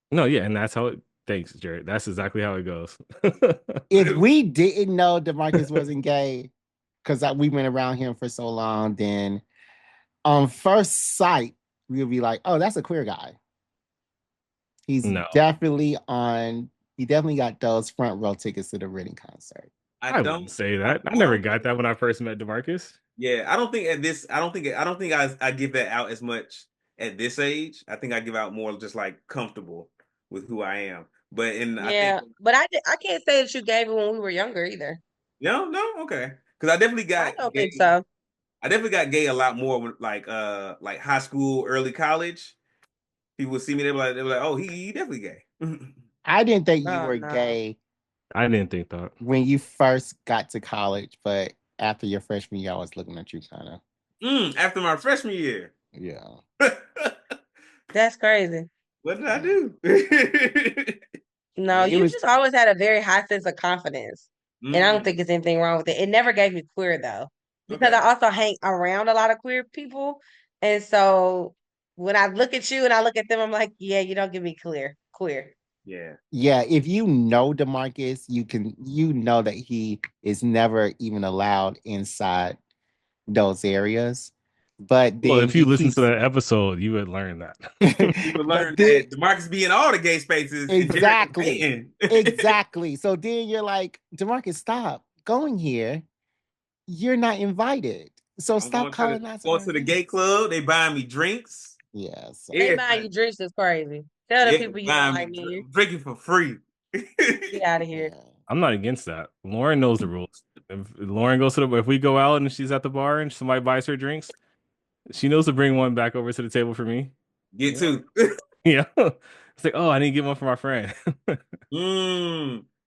no, yeah, and that's how it. Thanks, Jared. That's exactly how it goes. if we didn't know DeMarcus wasn't gay, because we've been around him for so long, then on first sight we'll be like, "Oh, that's a queer guy." He's definitely on. He definitely got those front row tickets to the Reading concert. I wouldn't say that. I never got that when I first met DeMarcus. Yeah, I don't think I give that out as much at this age. I think I give out more just like comfortable with who I am. But but I can't say that you gave it when we were younger either. No, okay. Because I definitely got. I don't think so. I definitely got gay a lot more with like high school, early college. People would see me, they were like, oh, he definitely gay. I didn't think you were gay. I didn't think that when you first got to college, but after your freshman year, I was looking at you kind of. After my freshman year. Yeah. That's crazy. What did I do? No, you just always had a very high sense of confidence. And I don't think there's anything wrong with it. It never gave me queer though. Because I also hang around a lot of queer people. And so when I look at you and I look at them, I'm like, yeah, you don't give me queer. Yeah. Yeah. If you know DeMarcus, you know that he is never even allowed inside those areas. But well, if you listen to that episode, you would learn that. You would learn that DeMarcus be in all the gay spaces. Exactly. Exactly. So then you're like, DeMarcus, stop going here. You're not invited. So stop calling us. Going to the gay club. They buying me drinks. Yes. They buying you drinks is crazy. Tell the people you don't like me. Drinking for free. Get out of here. I'm not against that. Lauren knows the rules. If Lauren goes to if we go out and she's at the bar and somebody buys her drinks, she knows to bring one back over to the table for me. Get two. Yeah. It's like, oh, I need to get one for my friend.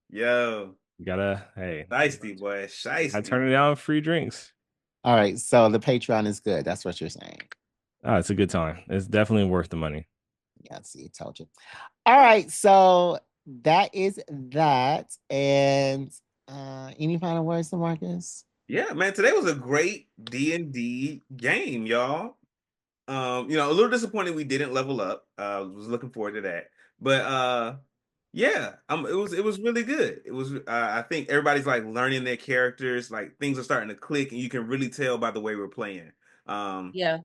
Yo. You gotta, hey. Shiesty, boy. Shiesty. I turn it down free drinks. All right. So the Patreon is good. That's what you're saying. Oh, it's a good time. It's definitely worth the money. Yeah, see, I told you. All right. So that is that. And any final words to Marcus? Yeah, man. Today was a great D&D game, y'all. A little disappointed we didn't level up. Was looking forward to that. But yeah, it was really good. It was I think everybody's like learning their characters, like things are starting to click, and you can really tell by the way we're playing. Yeah.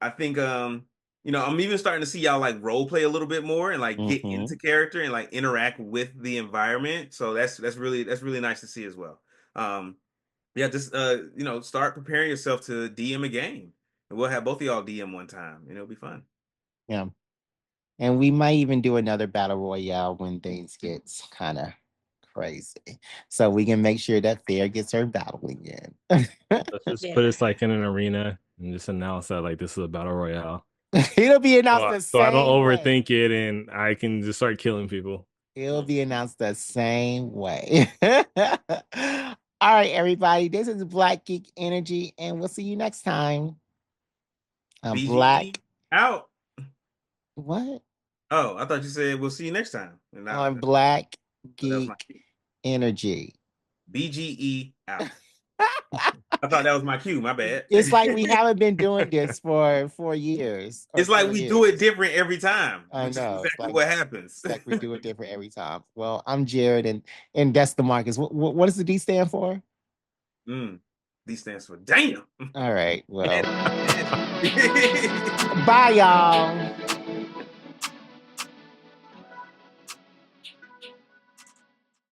I think I'm even starting to see y'all like role play a little bit more and like get into character and like interact with the environment. So that's really nice to see as well. Just start preparing yourself to DM a game. And we'll have both of y'all DM one time, and it'll be fun. Yeah. And we might even do another battle royale when things get kind of crazy. So we can make sure that Fair gets her battle again. Let's just put us like in an arena and just announce that like this is a battle royale. It'll be announced the same so I don't overthink it and I can just start killing people. It'll be announced the same way. All right, everybody. This is Black Geek Energy, and we'll see you next time. Black out. What? Oh, I thought you said we'll see you next time. On Black Geek Energy. BGE out. I thought that was my cue. My bad. It's like we haven't been doing this for 4 years. It's like we do it different every time. I know. Exactly what happens. Like we do it different every time. Well, I'm Jared, and that's DeMarcus. What does the D stand for? D stands for damn. All right. Well, bye, y'all.